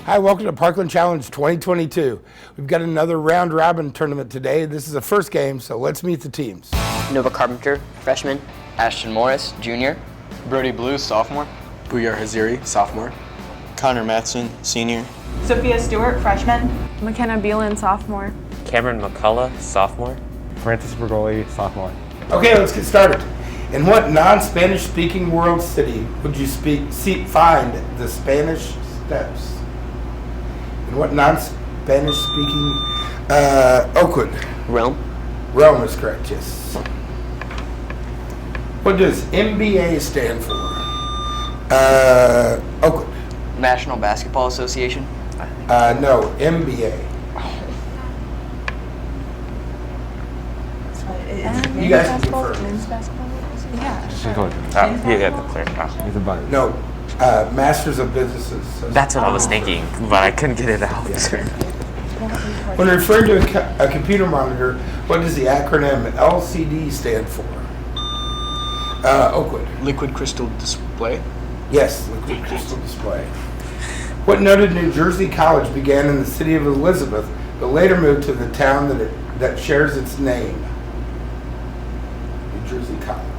Hi, welcome to Parkland Challenge 2022. We've got another round robin tournament today. This is the first game, so let's meet the teams. Nova Carpenter, freshman. Ashton Morris, junior. Brody Blue, sophomore. Buyar Haziri, sophomore. Connor Matson, senior. Sophia Stewart, freshman. McKenna Beelan, sophomore. Cameron McCullough, sophomore. Francis Bergoli, sophomore. Okay, let's get started. In what non-Spanish speaking world city would you find the Spanish Steps? In what non-Spanish speaking Oakwood? Rome. Rome is correct, yes. What does NBA stand for? Oakwood. National Basketball Association. No, NBA. You guys can confirm. Men's basketball? Yeah. That's clear. He's a bunny. No, Masters of Businesses. That's what I was thinking, but I couldn't get it out. When referring to a computer monitor, what does the acronym LCD stand for? Oakwood. Liquid Crystal Display. Yes, liquid crystal display. What noted New Jersey college began in the city of Elizabeth, but later moved to the town that shares its name? New Jersey College.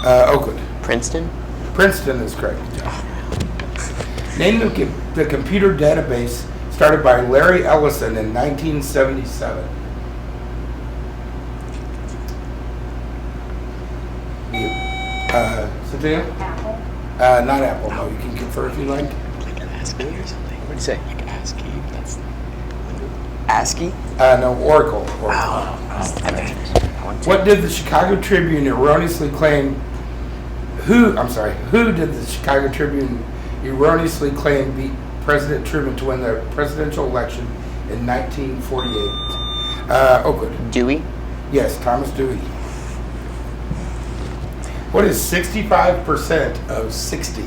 Oakwood. Princeton. Princeton is correct. Name the computer database started by Larry Ellison in 1977. Cetennial? Apple. Not Apple, no. You can confer if you like. Like an ASCII or something? What'd you say? Like ASCII. That's ASCII? No, Oracle. What did the Chicago Tribune erroneously claim? Who did the Chicago Tribune erroneously claim beat President Truman to win the presidential election in 1948? Oakwood. Dewey. Yes, Thomas Dewey. What is 65% of 60?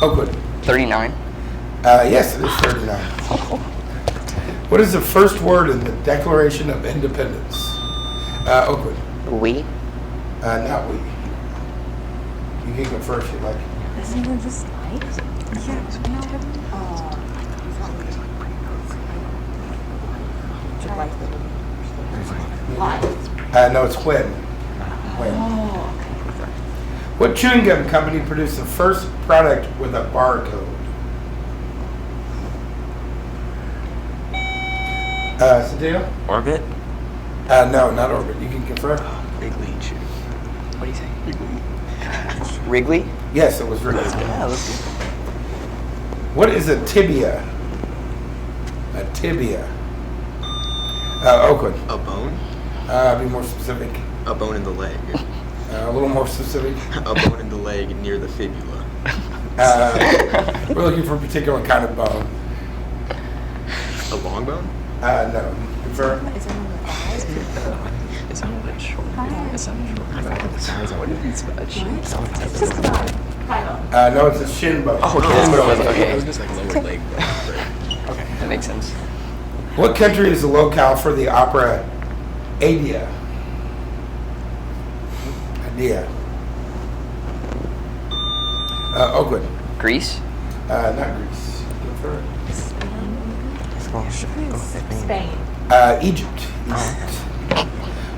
Oakwood. 39. Yes, it is 39. What is the first word in the Declaration of Independence? Oakwood. We. Not we. You can go first if you like. Isn't it just light? No, it's when. When. What chewing gum company produced the first product with a barcode? Centennial? Orbit? No, not Orbit. You can confirm? Wrigley chew. What do you say? Wrigley. Wrigley? Yes, it was Wrigley. Yeah, let's see. What is a tibia? A tibia. Oakwood. A bone. Be more specific. A bone in the leg. A little more specific. A bone in the leg near the fibula. We're looking for a particular kind of bone. A long bone? No. Confirm? Is it on the thighs? It's on the short. It's on the short. What is No, it's a shin bone. Oh, Shin that's what it bone. was. Okay. I was just like lower leg. Okay, that makes sense. What country is the locale for the opera Aida? Aida. Oakwood. Greece? Not Greece. Confirm. Spain. Egypt.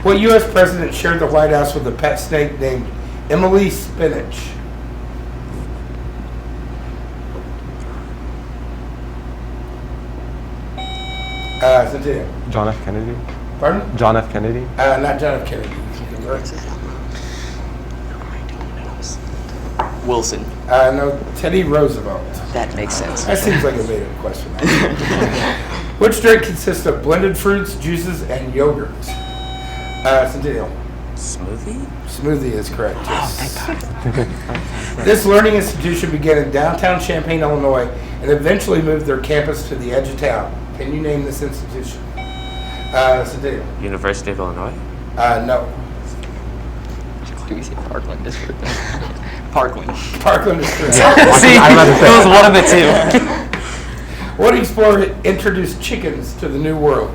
What U.S. president shared the White House with a pet snake named Emily Spinach? Centennial. John F. Kennedy. Pardon? John F. Kennedy. Not John F. Kennedy. Wilson. No, Teddy Roosevelt. That makes sense. That seems like a made-up question. Which drink consists of blended fruits, juices, and yogurt? Centennial. Smoothie? Smoothie is correct. Yes. This learning institution began in downtown Champaign, Illinois, and eventually moved their campus to the edge of town. Can you name this institution? Centennial. University of Illinois? No. Do we say Parkland District? Parkland. Parkland is correct. See, it was one of the two. What explorer introduced chickens to the New World?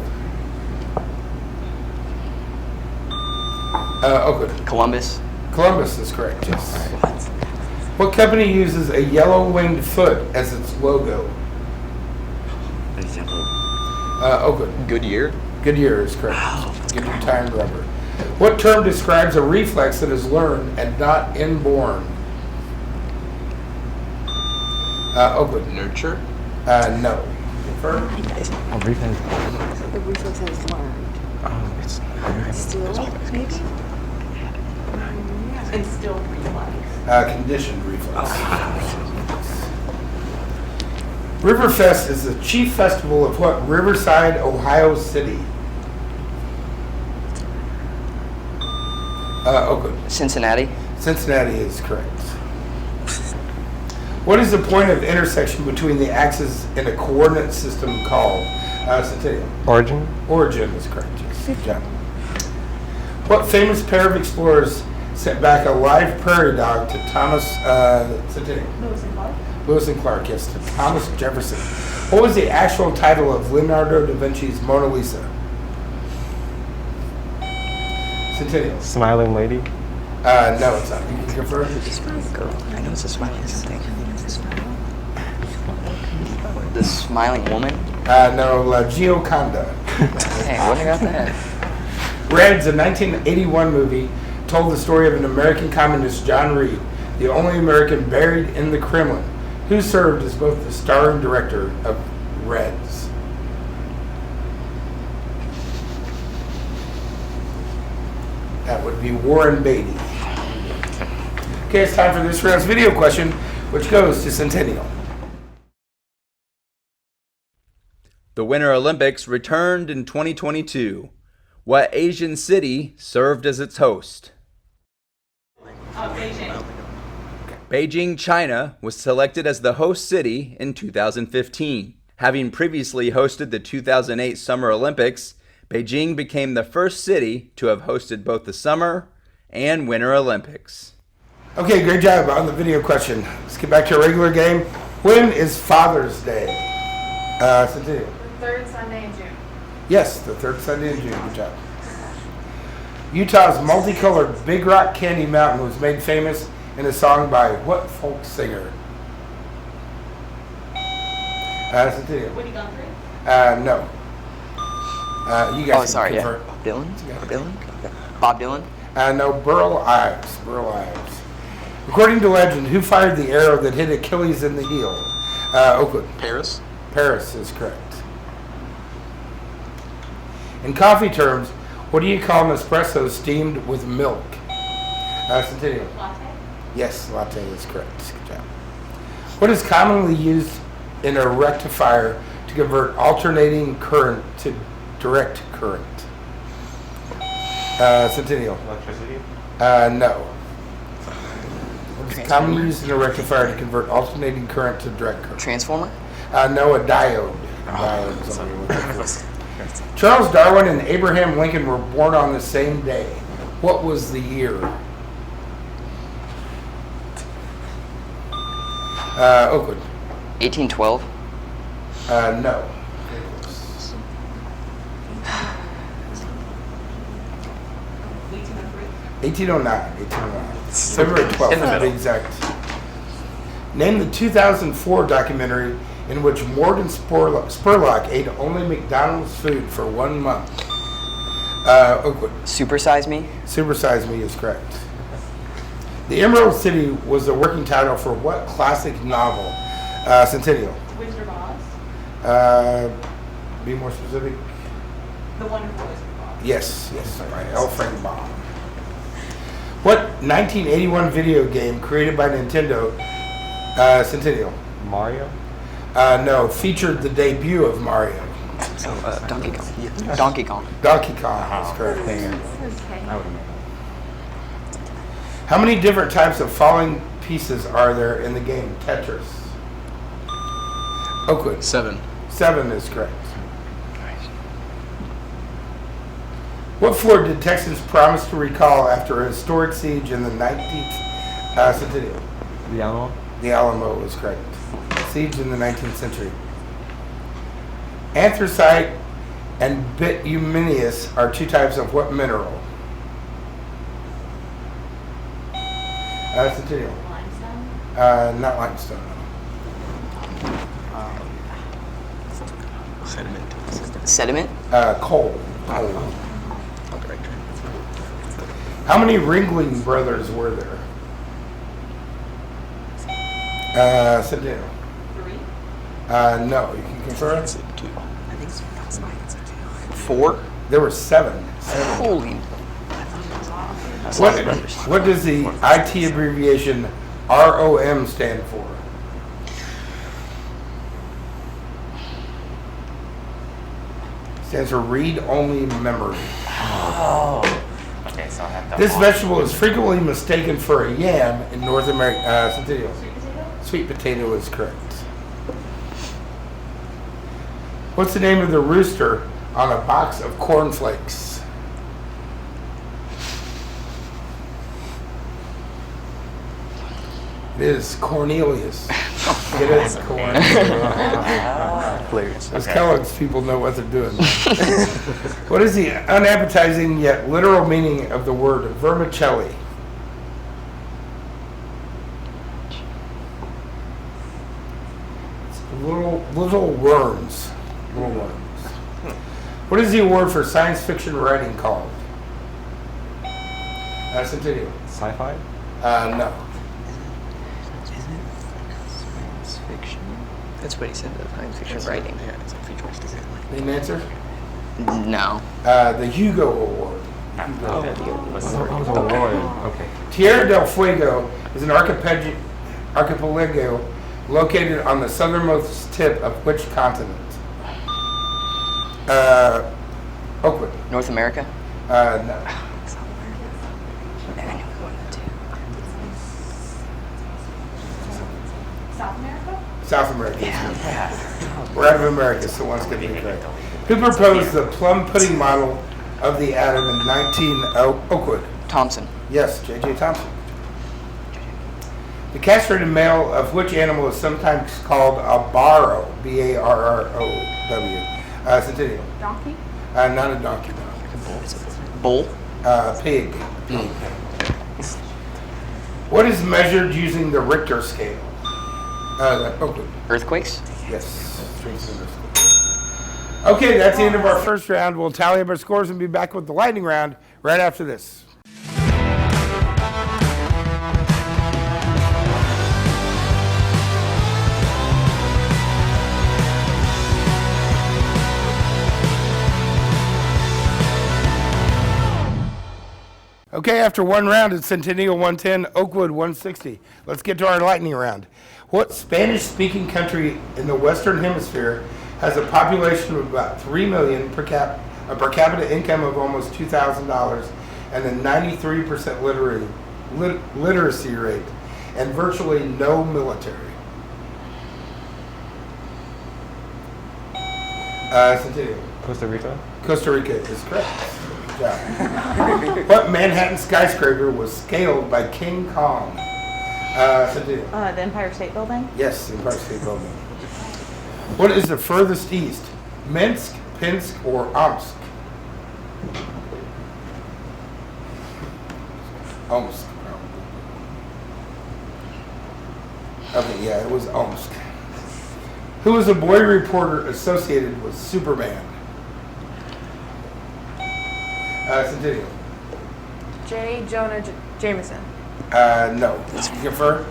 Oakwood. Columbus. Columbus is correct, yes. What company uses a yellow-winged foot as its logo? Oakwood. Goodyear. Goodyear is correct. Goodyear Tire and Rubber. What term describes a reflex that is learned and not inborn? Oakwood. Nurture. No. Confirm? Oh, reflex. The reflex is learned. Still, maybe? Instilled reflex. Conditioned reflex. Riverfest is the chief festival of what Riverside, Ohio City? Oakwood. Cincinnati. Cincinnati is correct. What is the point of intersection between the axes in a coordinate system called? Centennial. Origin. Origin is correct. Yes. Good job. What famous pair of explorers sent back a live prairie dog to Thomas Centennial? Lewis and Clark. Lewis and Clark, yes, to Thomas Jefferson. What was the actual title of Leonardo da Vinci's Mona Lisa? Centennial. Smiling lady. No, it's not. You can confirm. Girl. I know it's a smiling something. The smiling woman. No, La Gioconda. Hey, I wouldn't have got that. Reds, a 1981 movie, told the story of an American communist, John Reed, the only American buried in the Kremlin, who served as both the star and director of Reds. That would be Warren Beatty. Okay, it's time for this round's video question, which goes to Centennial. The Winter Olympics returned in 2022. What Asian city served as its host? Beijing. Beijing, China was selected as the host city in 2015. Having previously hosted the 2008 Summer Olympics, Beijing became the first city to have hosted both the Summer and Winter Olympics. Okay, great job on the video question. Let's get back to a regular game. When is Father's Day? Centennial. Third Sunday in June. Yes, the third Sunday in June. Good job. Utah's multicolored Big Rock Candy Mountain was made famous in a song by what folk singer? Centennial. Woody Guthrie. No. You guys Oh, sorry. can Yeah. confirm. Bob Dylan. Bob Dylan. Okay. Bob Dylan. No, Burl Ives. Burl Ives. According to legend, who fired the arrow that hit Achilles in the heel? Oakwood. Paris. Paris is correct. In coffee terms, what do you call an espresso steamed with milk? Centennial. Latte. Yes, latte is correct. Good job. What is commonly used in a rectifier to convert alternating current to direct current? Centennial. Electricity. No. What is commonly used in a rectifier to convert alternating current to direct current? Transformer. No, a diode. Diode is what you're looking for. Charles Darwin and Abraham Lincoln were born on the same day. What was the year? Oakwood. 1812. No. 1809. February 12th, to be exact. Name the 2004 documentary in which Morgan Spurlock ate only McDonald's food for 1 month. Oakwood. Super Size Me. Super Size Me is correct. The Emerald City was the working title for what classic novel? Centennial. Wizard of Oz. Be more specific. The Wonderful Wizard of Oz. Yes, by L. Frank Baum. What 1981 video game created by Nintendo, Centennial? Mario. No, featured the debut of Mario. Donkey Kong. Donkey Kong. Donkey Kong is correct. Okay. I would know. How many different types of falling pieces are there in the game Tetris? Oakwood. 7. 7 is correct. What fort did Texans promise to recall after a historic siege in the 19th Centennial? The Alamo. The Alamo is correct. Siege in the 19th century. Anthracite and bituminous are two types of what mineral? Centennial. Limestone? Not limestone. Sediment. Sediment? Coal. On the right track. How many Ringling brothers were there? Centennial. 3? No, you can confirm. I think it's 4. There were 7. Holy. What does the IT abbreviation ROM stand for? Stands for read only memory. Oh. Okay, so I have to. This vegetable is frequently mistaken for a yam in North America. Centennial. Sweet potato? Sweet potato is correct. What's the name of the rooster on a box of cornflakes? It is Cornelius. It is corn. Hilarious. Those Kellogg's people know what they're doing. What is the unappetizing yet literal meaning of the word vermicelli? It's little worms. Little worms. What is the award for science fiction writing called? Centennial. Sci-fi? No. Science fiction? That's what he said, the science fiction writing. Yeah, it's a free choice to say. Need an answer? No. The Hugo Award. What's Oh, the the Lord. Okay. Tierra del Fuego is an archipelago located on the southernmost tip of which continent? Oakwood. North America? No. South America? South America. We're out of America, so one's going to be correct. Who proposed the plum pudding model of the atom in Oakwood? Thompson. Yes, J.J. Thompson. The castrated male of which animal is sometimes called a barrow? B-A-R-R-O-W. Centennial. Donkey? Not a donkey, no. Bull? Pig. What is measured using the Richter scale? Oakwood. Earthquakes? Yes. Okay, that's the end of our first round. We'll tally up our scores and be back with the lightning round right after this. Okay, after one round, it's Centennial 110, Oakwood 160. Let's get to our lightning round. What Spanish-speaking country in the Western Hemisphere has a population of about 3 million a per capita income of almost $2,000, and a 93% literacy rate, and virtually no military? Centennial. Costa Rica? Costa Rica is correct. Good job. What Manhattan skyscraper was scaled by King Kong? Centennial. The Empire State Building? Yes, Empire State Building. What is the furthest east? Minsk, Pinsk, or Omsk? Omsk, probably. Okay, yeah, it was Omsk. Who was a boy reporter associated with Superman? Centennial. J. Jonah Jameson. No. You confirm?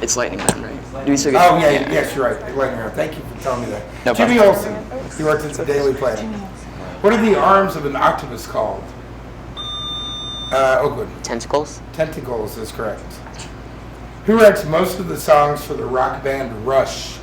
It's lightning round, right? Do we still get Oh, yeah, yes, you're right. Lightning round. Thank you for telling me that. No Jimmy problem. Olsen. He worked at the Daily Planet. What are the arms of an octopus called? Oakwood. Tentacles? Tentacles is correct. Who writes most of the songs for the rock band Rush?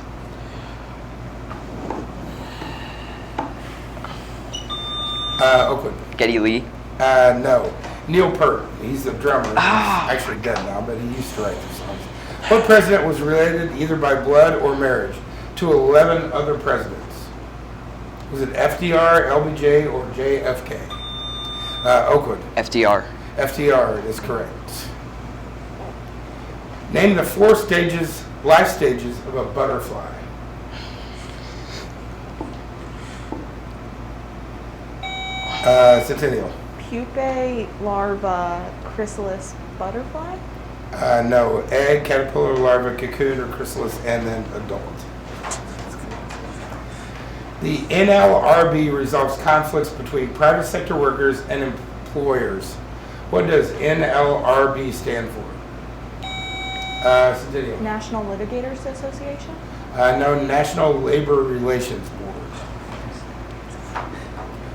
Oakwood. Geddy Lee? No. Neil Peart. He's the drummer. He's actually dead now, but he used to write the songs. What president was related, either by blood or marriage, to 11 other presidents? Was it FDR, LBJ, or JFK? Oakwood. FDR. FDR is correct. Name the 4 life stages of a butterfly. Centennial. Pupae, larva, chrysalis, butterfly? No. Egg, caterpillar, larva, cocoon, or chrysalis, and then adult. The NLRB resolves conflicts between private sector workers and employers. What does NLRB stand for? Centennial. National Litigators Association? No, National Labor Relations Board.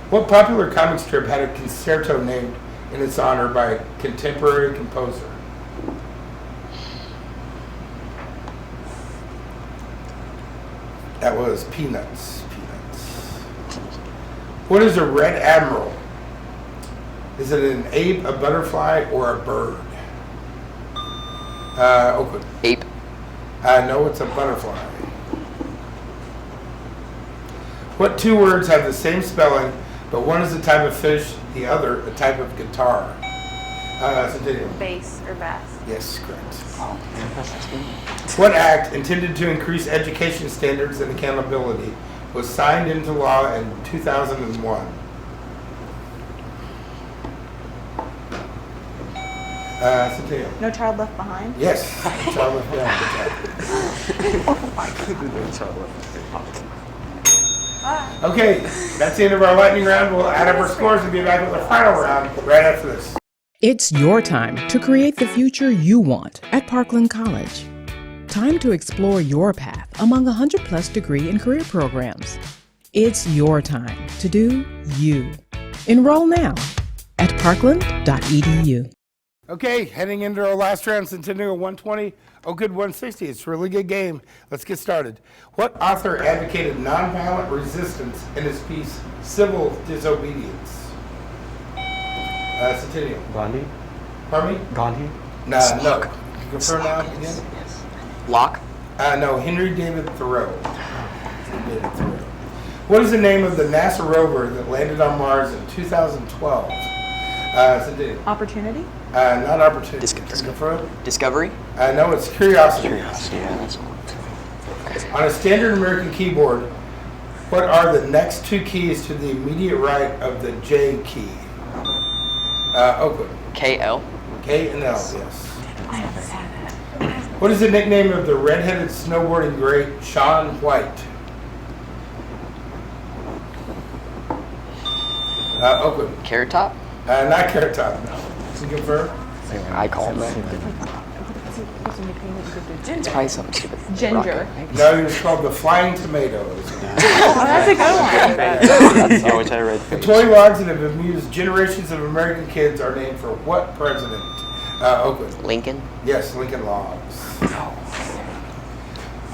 What popular comic strip had a concerto named in its honor by a contemporary composer? That was Peanuts. What is a red admiral? Is it an ape, a butterfly, or a bird? Oakwood. Ape. No, it's a butterfly. What two words have the same spelling, but one is a type of fish, the other a type of guitar? Centennial. Bass or bass? Yes, correct. What act intended to increase education standards and accountability was signed into law in 2001? Centennial. No Child Left Behind? Yes. Child Left Behind. Okay, that's the end of our lightning round. We'll add up our scores and be back with the final round right after this. It's your time to create the future you want at Parkland College. Time to explore your path among 100+ degree and career programs. It's your time to do you. Enroll now at parkland.edu. Okay, heading into our last round, Centennial 120, Oakwood 160. It's a really good game. Let's get started. What author advocated nonviolent resistance in his piece, Civil Disobedience? Centennial. Gandhi? Pardon me? Gandhi? No. You confirm now again? Yes. Locke. No, Henry David Thoreau. What is the name of the NASA rover that landed on Mars in 2012? Centennial. Opportunity? Not Opportunity. Discovery. No, it's Curiosity. Curiosity, yeah, that's one. On a standard American keyboard, what are the next two keys to the immediate right of the J key? Oakwood. KL. K and L, yes. What is the nickname of the red-headed snowboarding great Shaun White? Oakwood. Carrot Top. Not Carrot Top, no. Can you confirm? I call him that. It's probably something stupid. Ginger. No, he was called the Flying Tomato. That's a good one. He always had a red The face. toy logs that have amused generations of American kids are named for what president? Oakwood. Lincoln. Yes, Lincoln Logs.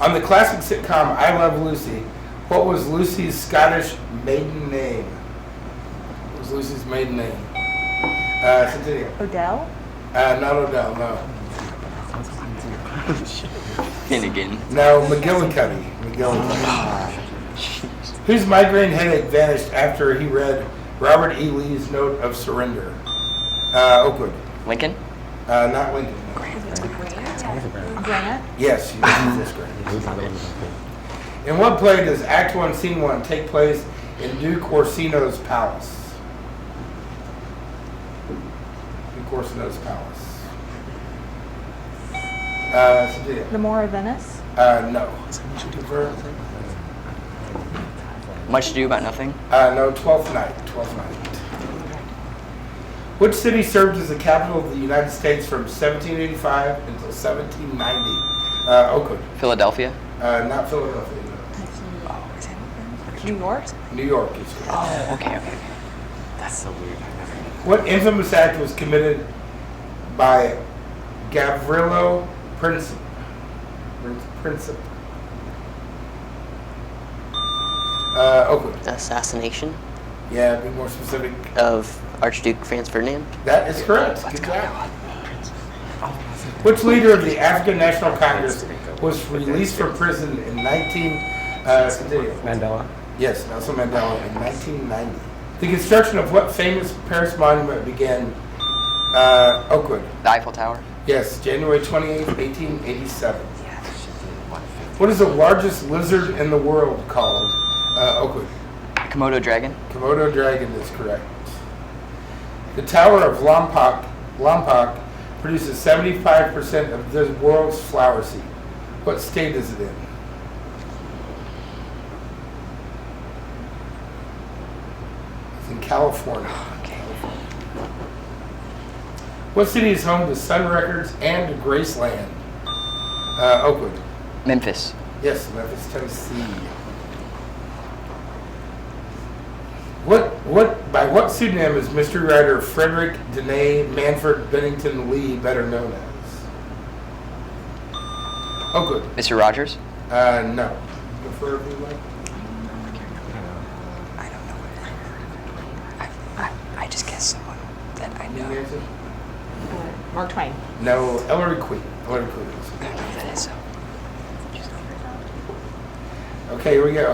On the classic sitcom I Love Lucy, what was Lucy's Scottish maiden name? What was Lucy's maiden name? Centennial. Odell? Not Odell, no. Finnegan. No, McGillicuddy. Whose migraine headache vanished after he read Robert E. Lee's note of surrender? Oakwood. Lincoln. Not Lincoln. No. Grant? Yes, yes, Grant. In what play does Act 1, Scene 1 take place in Duke Orsino's palace? Duke Orsino's palace. Centennial. The Moor of Venice? No. Much Ado About Nothing. No, Twelfth Night. Which city served as the capital of the United States from 1785 until 1790? Oakwood. Philadelphia. Not Philadelphia. New York? New York is correct. Oh, okay. That's so weird. What infamous act was committed by Gavrilo Princip? Oakwood. Assassination Yeah, be more specific. of Archduke Franz Ferdinand. That is correct. Good job. Which leader of the African National Congress was released from prison in Centennial? Mandela. Yes, Nelson Mandela in 1990. The construction of what famous Paris monument began? Oakwood. The Eiffel Tower. Yes, January 28, 1887. What is the largest lizard in the world called? Oakwood. Komodo dragon. Komodo dragon is correct. The Tower of Lompoc produces 75% of the world's flower seed. What state is it in? It's in California. What city is home to Sun Records and Graceland? Oakwood. Memphis. Yes, Memphis, Tennessee. By what pseudonym is mystery writer Frederick Dene Manford Bennington Lee better known as? Oakwood. Mr. Rogers. No. Prefer if you like. I don't know. I just guess someone that I know. Any answer? Mark Twain. No, Ellery Queen. Ellery Queen. I don't know who that is. Okay, here we go.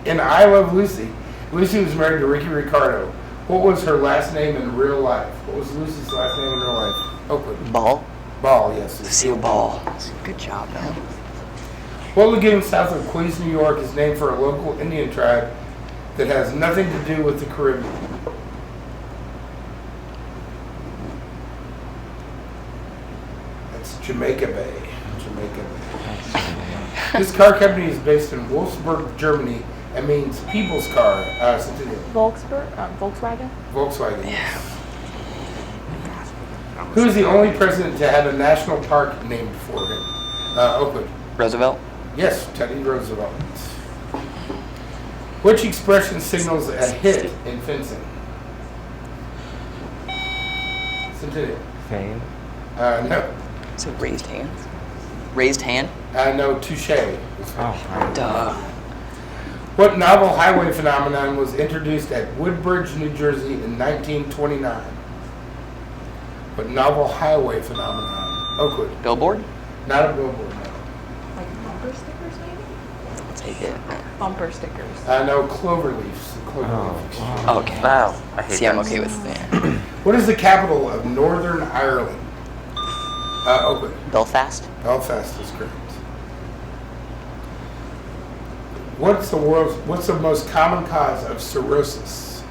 In I Love Lucy, Lucy was married to Ricky Ricardo. What was her last name in real life? What was Lucy's last name in real life? Oakwood. Ball. Ball, yes. Lucille Ball. Good job, Bill. What lagoon south of Queens, New York is named for a local Indian tribe that has nothing to do with the Caribbean? That's Jamaica Bay. Jamaica Bay. This car company is based in Wolfsburg, Germany, and means people's car. Centennial. Volkswagen. Volkswagen. Yeah. Who is the only president to have a national park named for him? Oakwood. Roosevelt. Yes, Teddy Roosevelt. Which expression signals a hit in fencing? Centennial. Fame. No. Is it raised hand? Raised hand? No, touche. Oh, Duh. What novel highway phenomenon was introduced at Woodbridge, New Jersey in 1929? What novel highway phenomenon? Oakwood. Billboard? Not a billboard, no. Like bumper stickers, maybe? I'll take it. Bumper stickers. No, clover leaves. Clover leaves. Oh, okay. Wow. I hate See, that. I'm okay with that. What is the capital of Northern Ireland? Oakwood. Belfast. Belfast is correct. What's the most common cause of cirrhosis?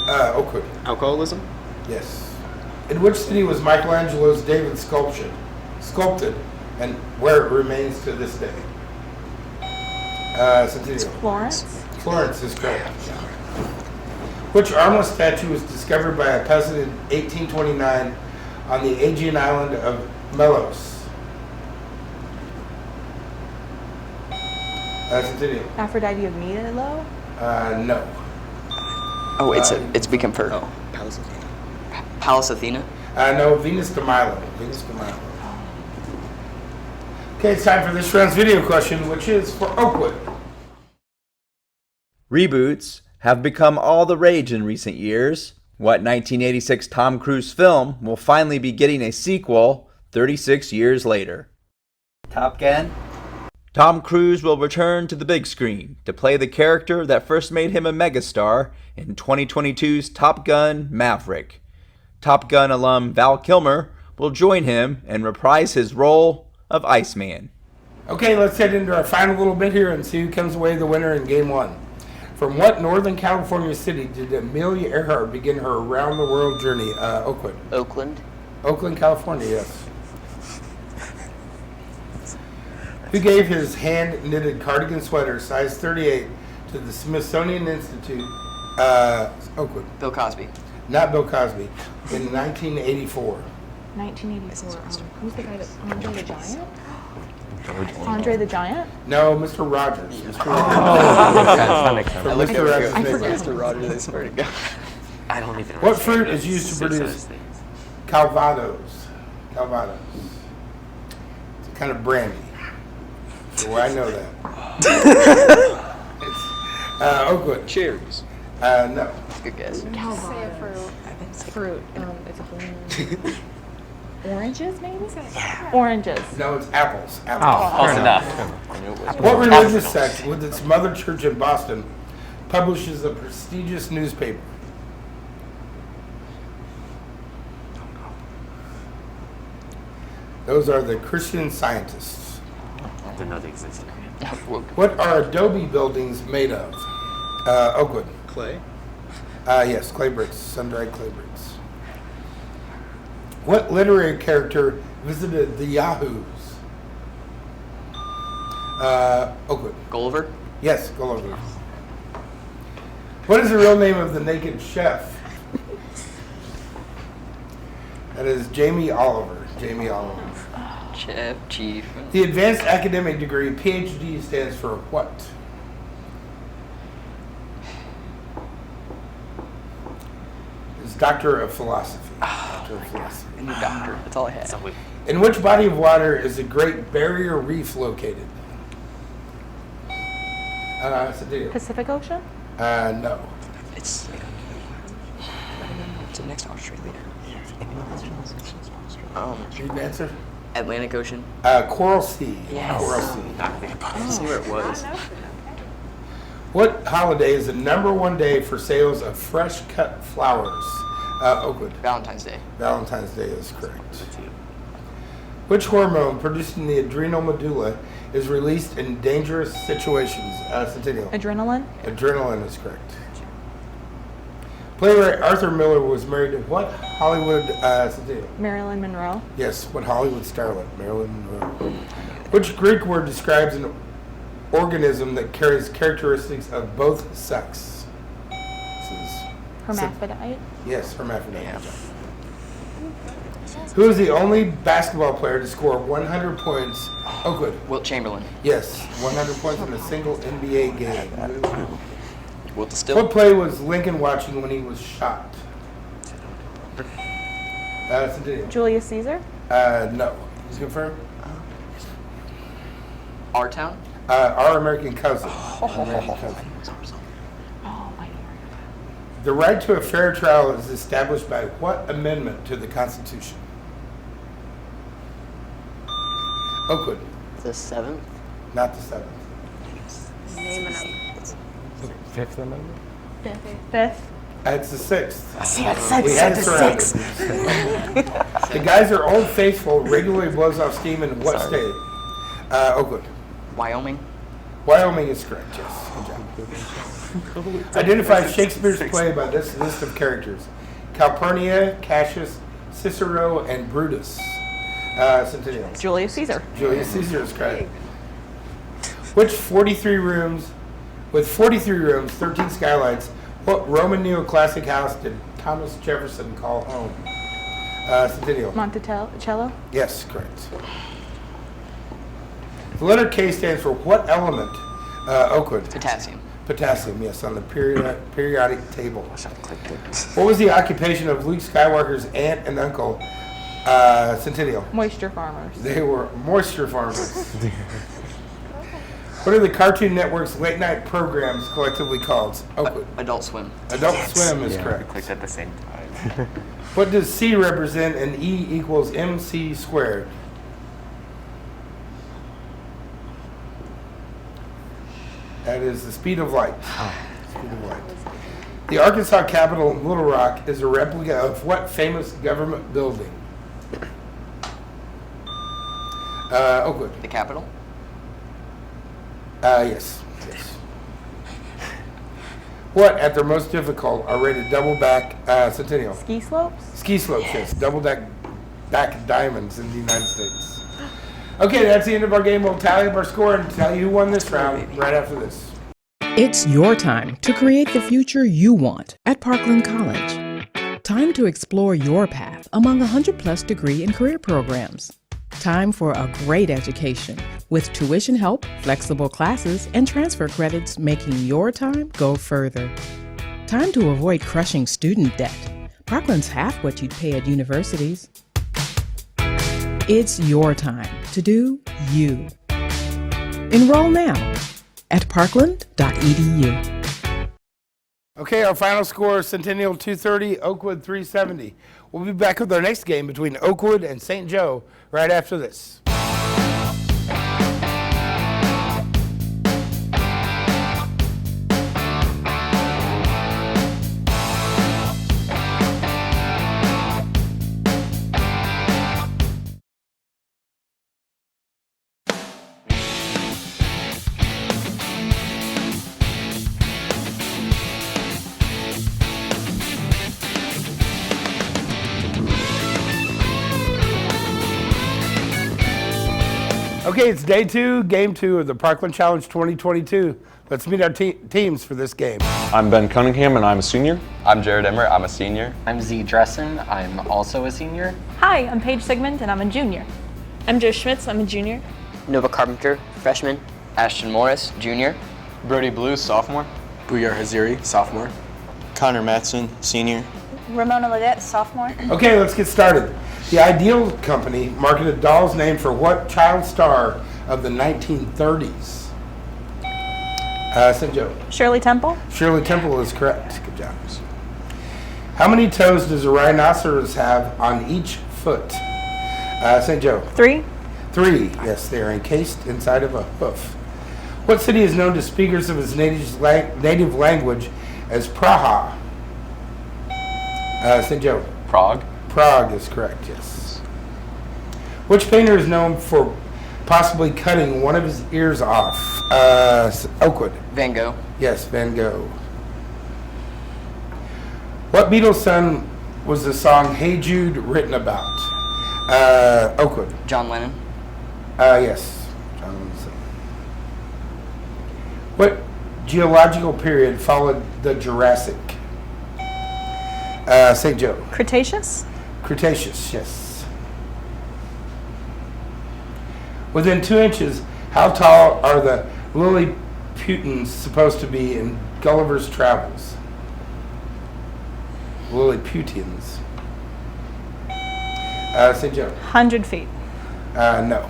Oakwood. Alcoholism? Yes. In which city was Michelangelo's David sculpted, and where it remains to this day? Centennial. Florence. Florence is correct. Which armless statue was discovered by a peasant in 1829 on the Aegean island of Melos? Centennial. Aphrodite of Milo. No. Oh, it's become for Oh, Palace of Athena. Palace Athena. No, Venus de Milo. Venus de Milo. Okay, it's time for this round's video question, which is for Oakwood. Reboots have become all the rage in recent years. What 1986 Tom Cruise film will finally be getting a sequel 36 years later? Top Gun? Tom Cruise will return to the big screen to play the character that first made him a megastar in 2022's Top Gun Maverick. Top Gun alum Val Kilmer will join him and reprise his role of Iceman. Okay, let's head into our final little bit here and see who comes away the winner in Game 1. From what Northern California city did Amelia Earhart begin her around-the-world journey? Oakwood. Oakland. Oakland, California, yes. Who gave his hand-knitted cardigan sweater, size 38, to the Smithsonian Institute? Oakwood. Bill Cosby. Not Bill Cosby. In 1984. 1984. Who's the guy that Andre the Giant? Andre the Giant? No, Mr. Rogers. Mr. that makes sense. From Mr. Rogers' I Neighborhood. Mr. Rogers, I swear to God. I don't even What understand fruit those is used to six produce those things. Calvados? Calvados. It's a kind of brandy. So I know that. It's, Oakwood. Cherries. No. Good guess. Fruit. It's a balloon. Oranges, maybe? Oranges. No, it's apples. Oh, Apples. Close fair enough. What religious sect, with its mother church in Boston, publishes a prestigious newspaper? Those are the Christian Scientists. I didn't know they existed. What are adobe buildings made of? Oakwood. Clay? Yes, clay bricks, sun-dried clay bricks. What literary character visited the Yahoos? Oakwood. Gulliver? Yes, Gulliver. What is the real name of the naked chef? That is Jamie Oliver. Jamie Oliver. Chef, chief. The advanced academic degree, PhD, stands for what? It's Doctor of Philosophy. Doctor of Philosophy. I knew doctor. That's all I had. In which body of water is the Great Barrier Reef located? Cetennial. Pacific Ocean? No. It's the next Australia. Need an answer? Atlantic Ocean. Coral Sea. Yes. Coral Sea. I see where it was. What holiday is the #1 day for sales of fresh cut flowers? Oakwood. Valentine's Day. Valentine's Day is correct. Which hormone producing the adrenal medulla is released in dangerous situations? Centennial. Adrenaline? Adrenaline is correct. Playwright Arthur Miller was married to what Hollywood Centennial? Marilyn Monroe? Yes, what Hollywood starlet? Marilyn Monroe. Which Greek word describes an organism that carries characteristics of both sex? This is Hermaphrodite? yes, hermaphrodite. Who is the only basketball player to score 100 points? Oakwood. Wilt Chamberlain. Yes, 100 points in a single NBA game. Wilt the Still. What play was Lincoln watching when he was shot? Centennial. Julius Caesar? No. Is it confirmed? Our Town. Our American Cousin. American Cousin. The right to a fair trial is established by what amendment to the Constitution? Oakwood. The 7th. Not the 7th. Name another. Fifth Amendment? Fifth. It's the 6th. See, I said We had it six. surrounded. The Geyser Old Faithful regularly blows off steam in what state? Oakwood. Wyoming. Wyoming is correct, yes. Good job. Identify Shakespeare's play by this list of characters. Calpurnia, Cassius, Cicero, and Brutus. Centennial. Julius Caesar. Julius Caesar is correct. With 43 rooms, 13 skylights, what Roman neoclassic house did Thomas Jefferson call home? Centennial. Monticello? Yes, correct. The letter K stands for what element? Oakwood. Potassium. Potassium, yes, on the periodic table. What was the occupation of Luke Skywalker's aunt and uncle? Centennial. Moisture farmers. They were moisture farmers. What are the Cartoon Network's late night programs collectively called? Oakwood. Adult Swim. Adult Swim is We correct. clicked at the same time. What does C represent and E equals MC squared? That is the speed of light. Speed of light. The Arkansas Capitol in Little Rock is a replica of what famous government building? Oakwood. The Capitol. Yes. Yes. What, at their most difficult, are rated double back Centennial? Ski slopes? Ski slopes, yes. Double back diamonds in the United States. Okay, that's the end of our game. We'll tally up our score and tell you who won this round right after this. It's your time to create the future you want at Parkland College. Time to explore your path among 100+ degree and career programs. Time for a great education with tuition help, flexible classes, and transfer credits making your time go further. Time to avoid crushing student debt. Parkland's half what you'd pay at universities. It's your time to do you. Enroll now at parkland.edu. Okay, our final score, Centennial 230, Oakwood 370. We'll be back with our next game between Oakwood and St. Joe right after this. Okay, it's day 2, game 2 of the Parkland Challenge 2022. Let's meet our teams for this game. I'm Ben Cunningham, and I'm a senior. I'm Jared Emmer. I'm a senior. I'm Z Dressen. I'm also a senior. Hi, I'm Paige Sigmund, and I'm a junior. I'm Joe Schmitz. I'm a junior. Nova Carpenter, freshman. Ashton Morris, junior. Brody Blue, sophomore. Booyar Haziri, sophomore. Connor Matson, senior. Ramona Ledet, sophomore. Okay, let's get started. The Ideal Company marketed dolls named for what child star of the 1930s? St. Joe. Shirley Temple. Shirley Temple is correct. Good job. How many toes does a rhinoceros have on each foot? St. Joe. 3. 3. Yes, they are encased inside of a hoof. What city is known to speakers of its native language as Praha? St. Joe. Prague. Prague is correct, yes. Which painter is known for possibly cutting one of his ears off? Oakwood. Van Gogh. Yes, Van Gogh. What Beatles song was the song Hey Jude written about? Oakwood. John Lennon. Yes. John Lennon. What geological period followed the Jurassic? St. Joe. Cretaceous. Cretaceous, yes. Within 2 inches, how tall are the Lilliputians supposed to be in Gulliver's Travels? Lilliputians. St. Joe. 100 feet. No.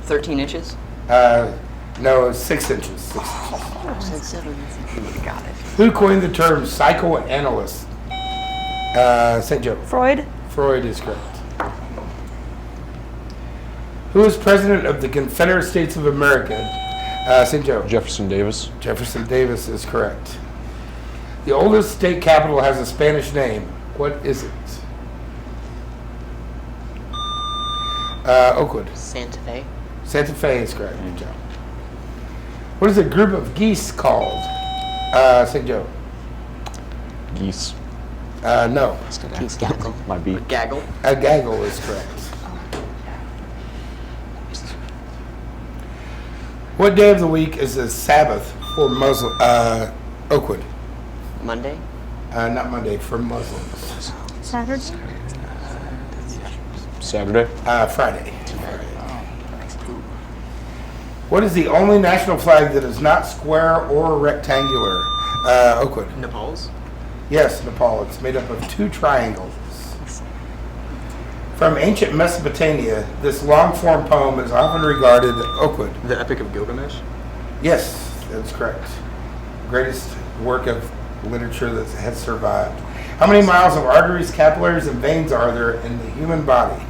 13 inches. No, 6 inches. 6 inches. Got it. Who coined the term psychoanalyst? St. Joe. Freud. Freud is correct. Who is president of the Confederate States of America? St. Joe. Jefferson Davis. Jefferson Davis is correct. The oldest state capital has a Spanish name. What is it? Oakwood. Santa Fe. Santa Fe is correct. Good job. What is a group of geese called? St. Joe. Geese. No. King's Gaggle. My beat. Gaggle. A gaggle is correct. What day of the week is the Sabbath for Muslim? Oakwood. Monday. Not Monday, for Muslims. Saturday. Saturday. Friday. What is the only national flag that is not square or rectangular? Oakwood. Nepal's. Yes, Nepal. It's made up of 2 triangles. From ancient Mesopotamia, this long-form poem is often regarded. Oakwood. The Epic of Gilgamesh. Yes, that's correct. Greatest work of literature that has survived. How many miles of arteries, capillaries, and veins are there in the human body?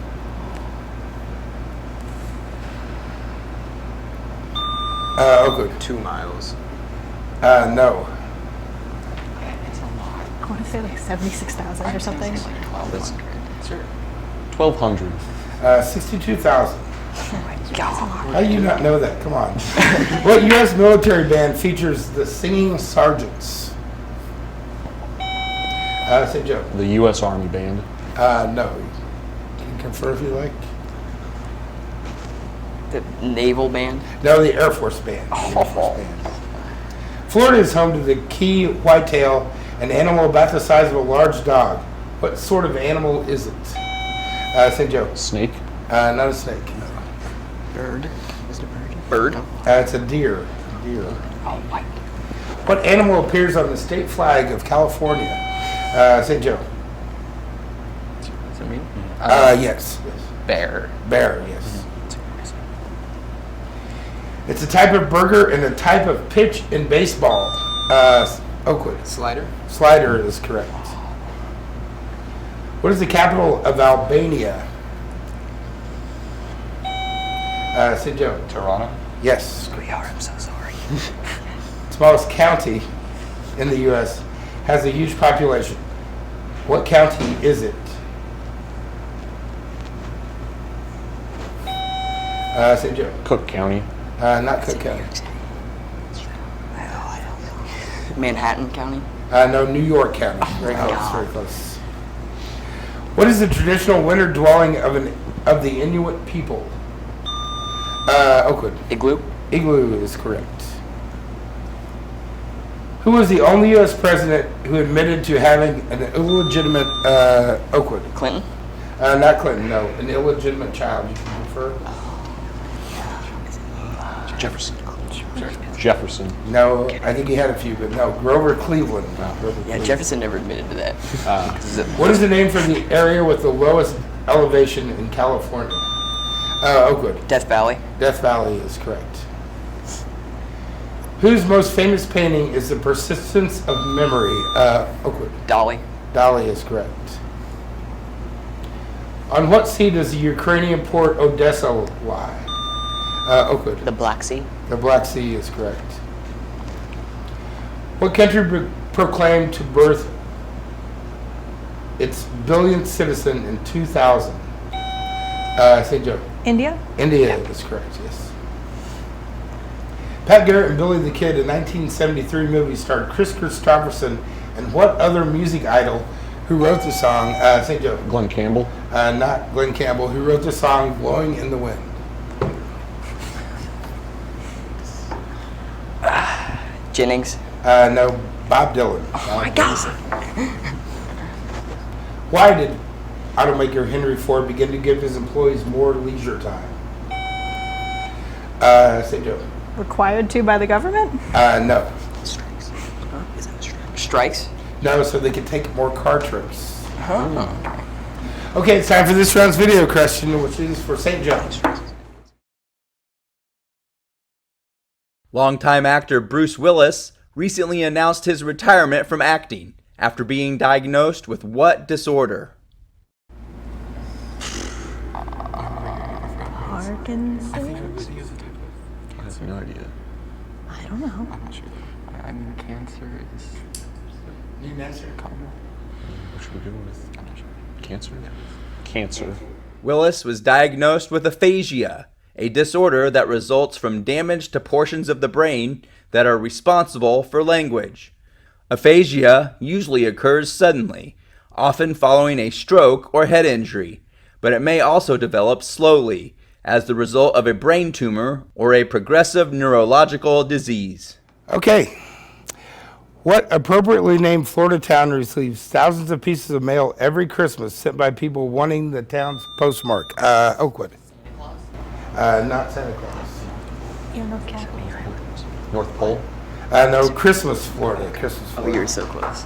Oakwood. 2 miles. No. I want to say like 76,000 or something. That's sure. 1,200. 62,000. Oh my God. How do you not know that? Come on. What U.S. military band features the Singing Sergeants? St. Joe. The U.S. Army Band. No. Can you confirm if you like? The Naval Band. No, the Air Force Band. Air Force Band. Florida is home to the key whitetail, an animal about the size of a large dog. What sort of animal is it? St. Joe. Snake. Not a snake. No. Bird. Is it a bird? Bird. It's a deer. Deer. Oh, white. What animal appears on the state flag of California? St. Joe. What's that mean? Yes. Bear. Bear, yes. It's a type of burger and a type of pitch in baseball. Oakwood. Slider. Slider is correct. What is the capital of Albania? St. Joe. Toronto. Yes. I'm so sorry. Smallest county in the U.S. has a huge population. What county is it? St. Joe. Cook County. Not Cook County. Manhattan County. No, New York County. Very close. Very close. What is the traditional winter dwelling of the Inuit people? Oakwood. Igloo. Igloo is correct. Who was the only U.S. president who admitted to having an illegitimate Oakwood? Clinton. Not Clinton, no. An illegitimate child, you can prefer? Jefferson. Jefferson. No, I think he had a few, but no. Grover Cleveland. Grover Yeah, Cleveland. Jefferson never admitted to that. What is the name for the area with the lowest elevation in California? Oakwood. Death Valley. Death Valley is correct. Whose most famous painting is The Persistence of Memory? Oakwood. Dolly. Dolly is correct. On what sea does the Ukrainian port Odessa lie? Oakwood. The Black Sea. The Black Sea is correct. What country proclaimed to birth its billionth citizen in 2000? St. Joe. India? India is correct, yes. Pat Garrett and Billy the Kid, a 1973 movie, starred Chris Christopherson and what other music idol who wrote the song, St. Joe? Glenn Campbell. Not Glenn Campbell, who wrote the song Blowing in the Wind. Jennings. No, Bob Dylan. Oh my God. Why did automaker Henry Ford begin to give his employees more leisure time? St. Joe. Required to by the government? No. Strikes. Strikes? No, so they could take more car trips. Okay, it's time for this round's video question, which is for St. Joe. Longtime actor Bruce Willis recently announced his retirement from acting after being diagnosed with what disorder? Parkinson's? I have no idea. I don't know. I'm not sure. I mean, cancer is... Need an answer? What should we go with? I'm not sure. Cancer? Cancer. Willis was diagnosed with aphasia, a disorder that results from damage to portions of the brain that are responsible for language. Aphasia usually occurs suddenly, often following a stroke or head injury, but it may also develop slowly as the result of a brain tumor or a progressive neurological disease. Okay. What appropriately named Florida town receives thousands of pieces of mail every Christmas sent by people wanting the town's postmark? Oakwood. Not Santa Claus. Yeah, North Carolina. North Pole. No, Christmas, Florida. Christmas, Oh, Florida. you're so close.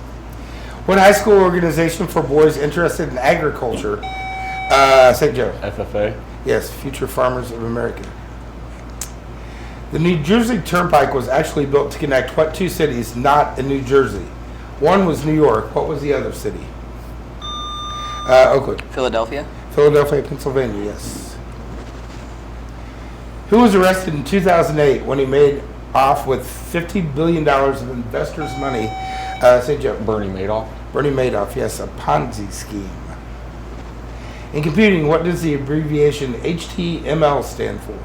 What high school organization for boys interested in agriculture? St. Joe. FFA. Yes, Future Farmers of America. The New Jersey Turnpike was actually built to connect what two cities not in New Jersey? One was New York. What was the other city? Oakwood. Philadelphia. Philadelphia, Pennsylvania, yes. Who was arrested in 2008 when he made off with $50 billion of investors' money? St. Joe. Bernie Madoff. Bernie Madoff, yes, a Ponzi scheme. In computing, what does the abbreviation HTML stand for?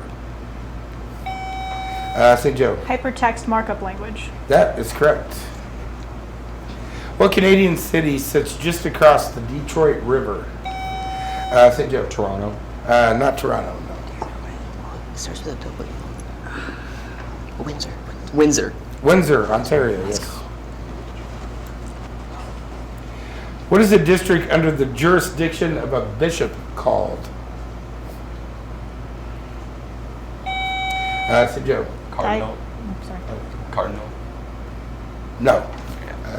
St. Joe. Hypertext markup language. That is correct. What Canadian city sits just across the Detroit River? St. Joe. Toronto. Not Toronto, no. Starts with a W. Windsor. Windsor. Windsor, Ontario, yes. What is a district under the jurisdiction of a bishop called? St. Joe. Cardinal. I'm sorry. Cardinal. No.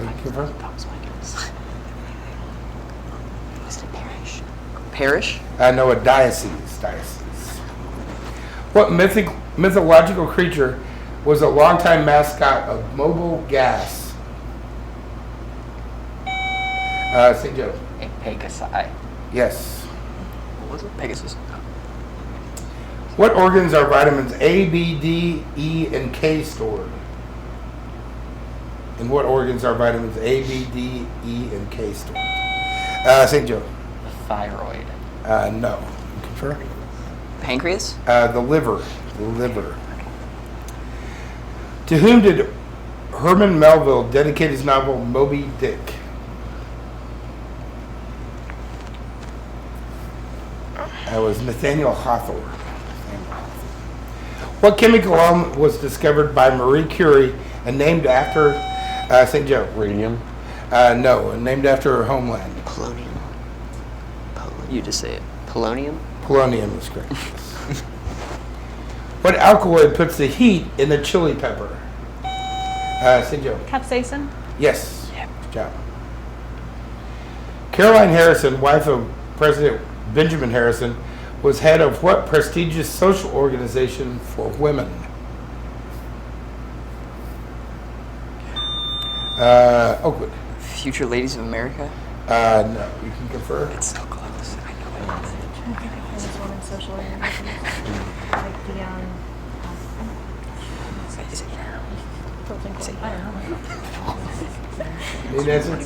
You confirm? That was my guess. Was it parish? Parish? No, a diocese. Diocese. What mythological creature was a longtime mascot of Mobile Gas? St. Joe. A Pegasi. Yes. What was it? Pegasus. What organs are vitamins A, B, D, E, and K stored? And what organs are vitamins A, B, D, E, and K stored? St. Joe. The thyroid. No. You confirm? Pancreas? The liver. The liver. To whom did Herman Melville dedicate his novel Moby Dick? That was Nathaniel Hawthorne. What chemical element was discovered by Marie Curie and named after St. Joe? Radium. No, named after her homeland. Polonium. You just say it. Polonium? Polonium is correct. Yes. What alkaloid puts the heat in the chili pepper? St. Joe. Capsaicin. Yes. Good job. Caroline Harrison, wife of President Benjamin Harrison, was head of what prestigious social organization for women? Oakwood. Future Ladies of America? No, you can confer. It's so close. I know it. Women's social organizations. Like the, Is it now? I don't know. Need an answer?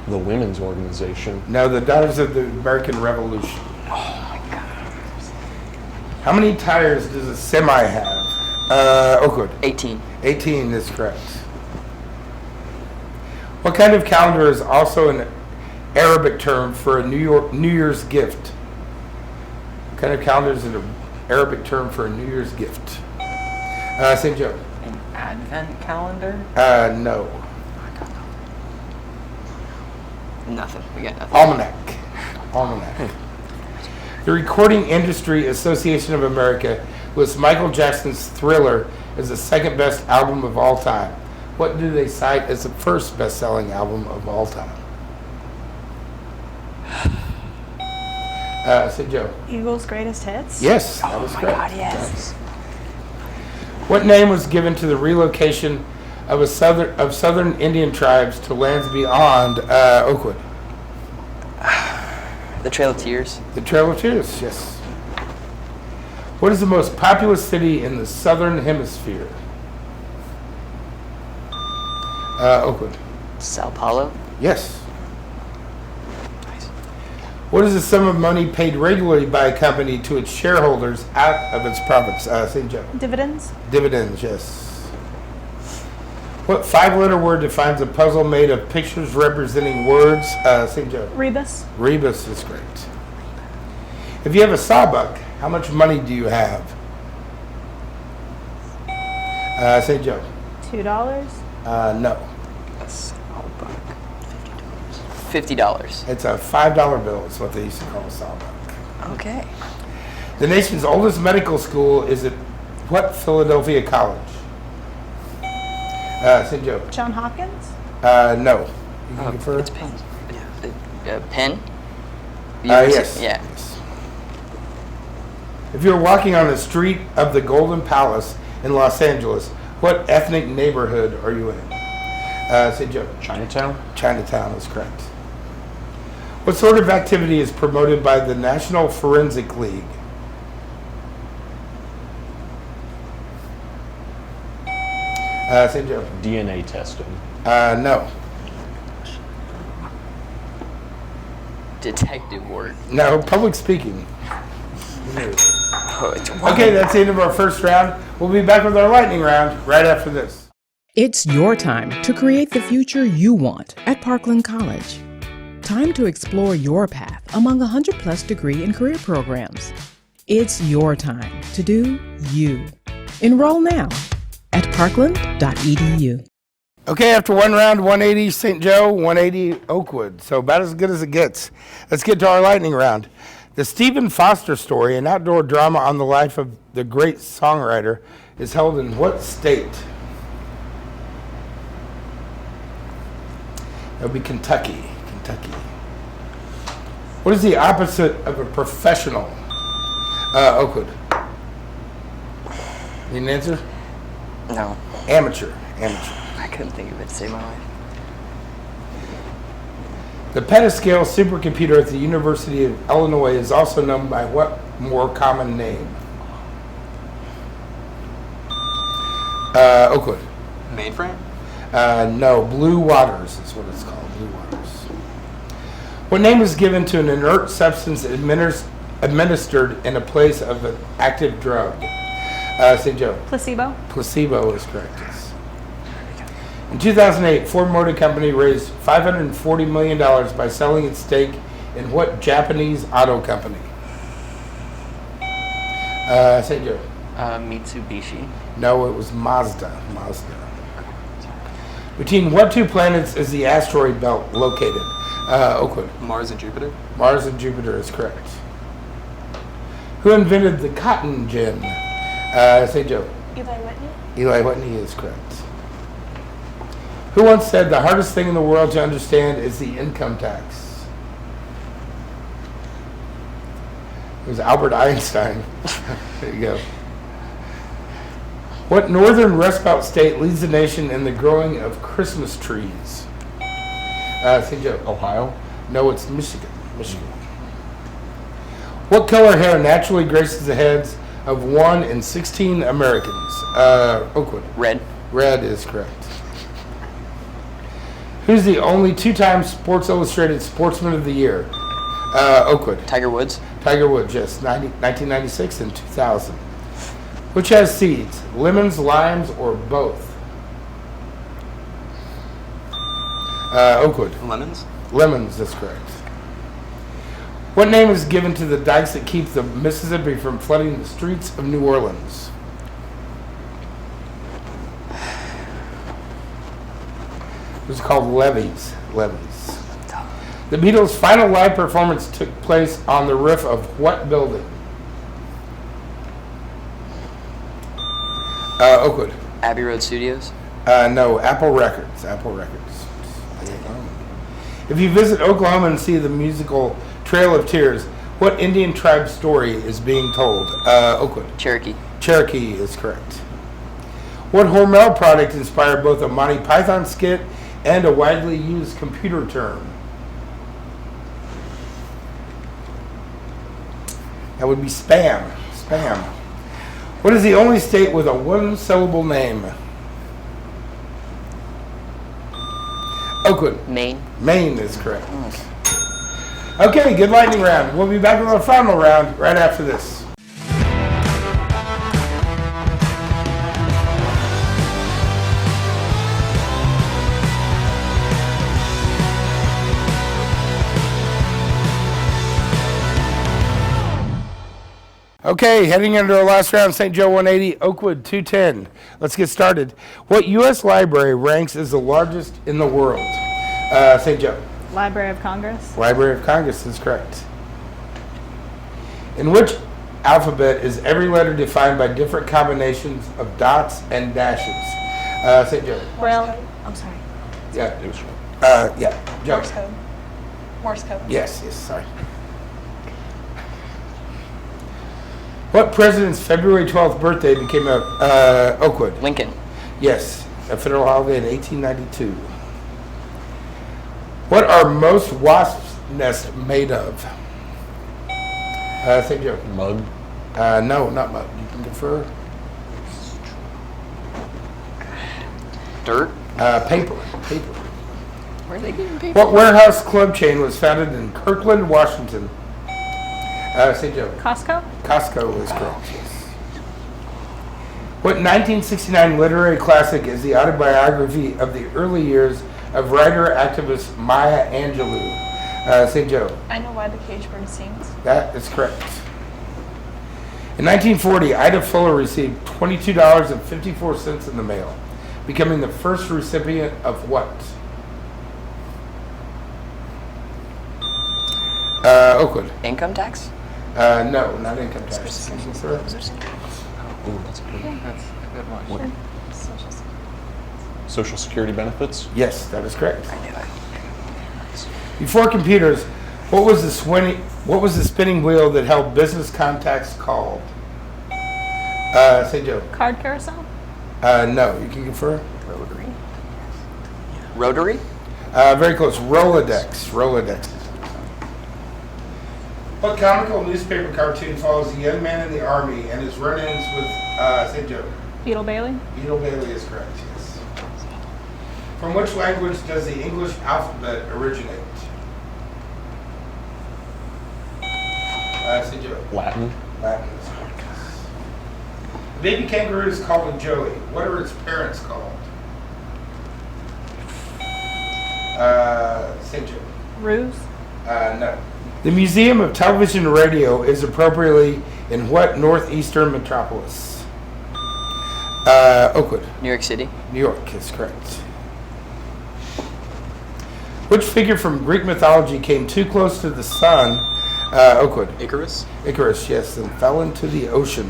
The women's organization. No, the Daughters of the American Revolution. Oh my God. How many tires does a semi have? Oakwood. 18. 18 is correct. What kind of calendar is also an Arabic term for a New Year's gift? What kind of calendar is an Arabic term for a New Year's gift? St. Joe. An advent calendar? No. Nothing. We got nothing. Almanac. The Recording Industry Association of America lists Michael Jackson's Thriller as the second best album of all time. What do they cite as the first best-selling album of all time? St. Joe. Eagles' greatest hits. Yes, that was correct. God, yes. What name was given to the relocation of southern Indian tribes to lands beyond Oakwood? The Trail of Tears? The Trail of Tears, yes. What is the most populous city in the southern hemisphere? Oakwood. Sao Paulo? Yes. Nice. What is the sum of money paid regularly by a company to its shareholders out of its profits? St. Joe. Dividends. Dividends, yes. What five-letter word defines a puzzle made of pictures representing words? St. Joe. Rebus. Rebus is great. If you have a sawbuck, how much money do you have? St. Joe. $2. No. That's $50. It's a $5 bill. It's what they used to call a sawbuck. Okay. The nation's oldest medical school is at what Philadelphia college? St. Joe. John Hopkins. No. You can confer? It's Penn. Penn? Yes. Yeah. Yes. If you're walking on the street of the Golden Palace in Los Angeles, what ethnic neighborhood are you in? St. Joe. Chinatown? Chinatown is correct. What sort of activity is promoted by the National Forensic League? St. Joe. DNA testing. No. Detective work. No, public speaking. Oh, Okay, that's the end of our first round. We'll be back with our lightning round right after this. It's your time to create the future you want at Parkland College. Time to explore your path among 100-plus degree and career programs. It's your time to do you. Enroll now at parkland.edu. Okay, after one round, 180 St. Joe, 180 Oakwood. So about as good as it gets. Let's get to our lightning round. The Stephen Foster story, an outdoor drama on the life of the great songwriter, is held in what state? That would be Kentucky. What is the opposite of a professional? Oakwood. Need an answer? No. Amateur. I couldn't think of it to save my life. The petascale supercomputer at the University of Illinois is also known by what more common name? Oakwood. Mainframe? No, Blue Waters is what it's called. Blue Waters. What name is given to an inert substance administered in a place of an active drug? St. Joe. Placebo. Placebo is correct, yes. In 2008, Ford Motor Company raised $540 million by selling its stake In what Japanese auto company? St. Joe. Mitsubishi. No, it was Mazda. Between what two planets is the asteroid belt located? Oakwood. Mars and Jupiter. Mars and Jupiter is correct. Who invented the cotton gin? St. Joe. Eli Whitney. Eli Whitney is correct. Who once said the hardest thing in the world to understand is the income tax? It was Albert Einstein. There you go. What northern Rust Belt state leads the nation in the growing of Christmas trees? St. Joe. Ohio. No, it's Michigan. What color hair naturally graces the heads of 1 in 16 Americans? Oakwood. Red. Red is correct. Who's the only two-time Sports Illustrated Sportsman of the Year? Oakwood. Tiger Woods. Tiger Woods, yes, 1996 and 2000. Which has seeds? Lemons, limes, or both? Oakwood. Lemons. Lemons, that's correct. What name is given to the dikes that keep the Mississippi from flooding the streets of New Orleans? It was called levees. The Beatles' final live performance took place on the roof of what building? Oakwood. Abbey Road Studios. No, Apple Records. If you visit Oklahoma and see the musical Trail of Tears, what Indian tribe story is being told? Oakwood. Cherokee. Cherokee is correct. What Hormel product inspired both a Monty Python skit and a widely used computer term? That would be spam. What is the only state with a one-syllable name? Oakwood. Maine. Maine is correct. Okay, good lightning round. We'll be back with our final round right after this. Okay, heading into our last round, St. Joe 180, Oakwood 210. Let's get started. What U.S. library ranks as the largest in the world? St. Joe. Library of Congress. Library of Congress is correct. In which alphabet is every letter defined by different combinations of dots and dashes? St. Joe. Braille. I'm sorry. Yeah. It was Yeah. Joe. Morse code. Morse code. Yes, sorry. What president's February 12th birthday became a Oakwood? Lincoln. Yes, a federal holiday in 1892. What are most wasps' nests made of? St. Joe. Mud. No, not mud. You can confer. Dirt. Paper. Where are they getting paper? What warehouse club chain was founded in Kirkland, Washington? St. Joe. Costco. Costco is correct, yes. What 1969 literary classic is the autobiography of the early years of writer-activist Maya Angelou? St. Joe. I know why the cage bird sings. That is correct. In 1940, Ida Fuller received $22.54 in the mail, becoming the first recipient of what? Oakwood. Income tax. No, not income tax. Sir? Ooh, that's a good one. That's a good one. What? Social Security benefits? Yes, that is correct. I knew it. Before computers, what was the spinning wheel that held business contacts called? St. Joe. Card carousel. No, you can confer. Rotary. Very close. Rolodex. What comical newspaper cartoon follows a young man in the army and his run-ins with St. Joe? Beetle Bailey. Beetle Bailey is correct, yes. From which language does the English alphabet originate? St. Joe. Latin. Latin is correct. The baby kangaroo is called a joey. What are its parents called? St. Joe. Ruse. No. The Museum of Television and Radio is appropriately in what northeastern metropolis? Oakwood. New York City. New York is correct. Which figure from Greek mythology came too close to the sun? Oakwood. Icarus? Icarus, yes, and fell into the ocean.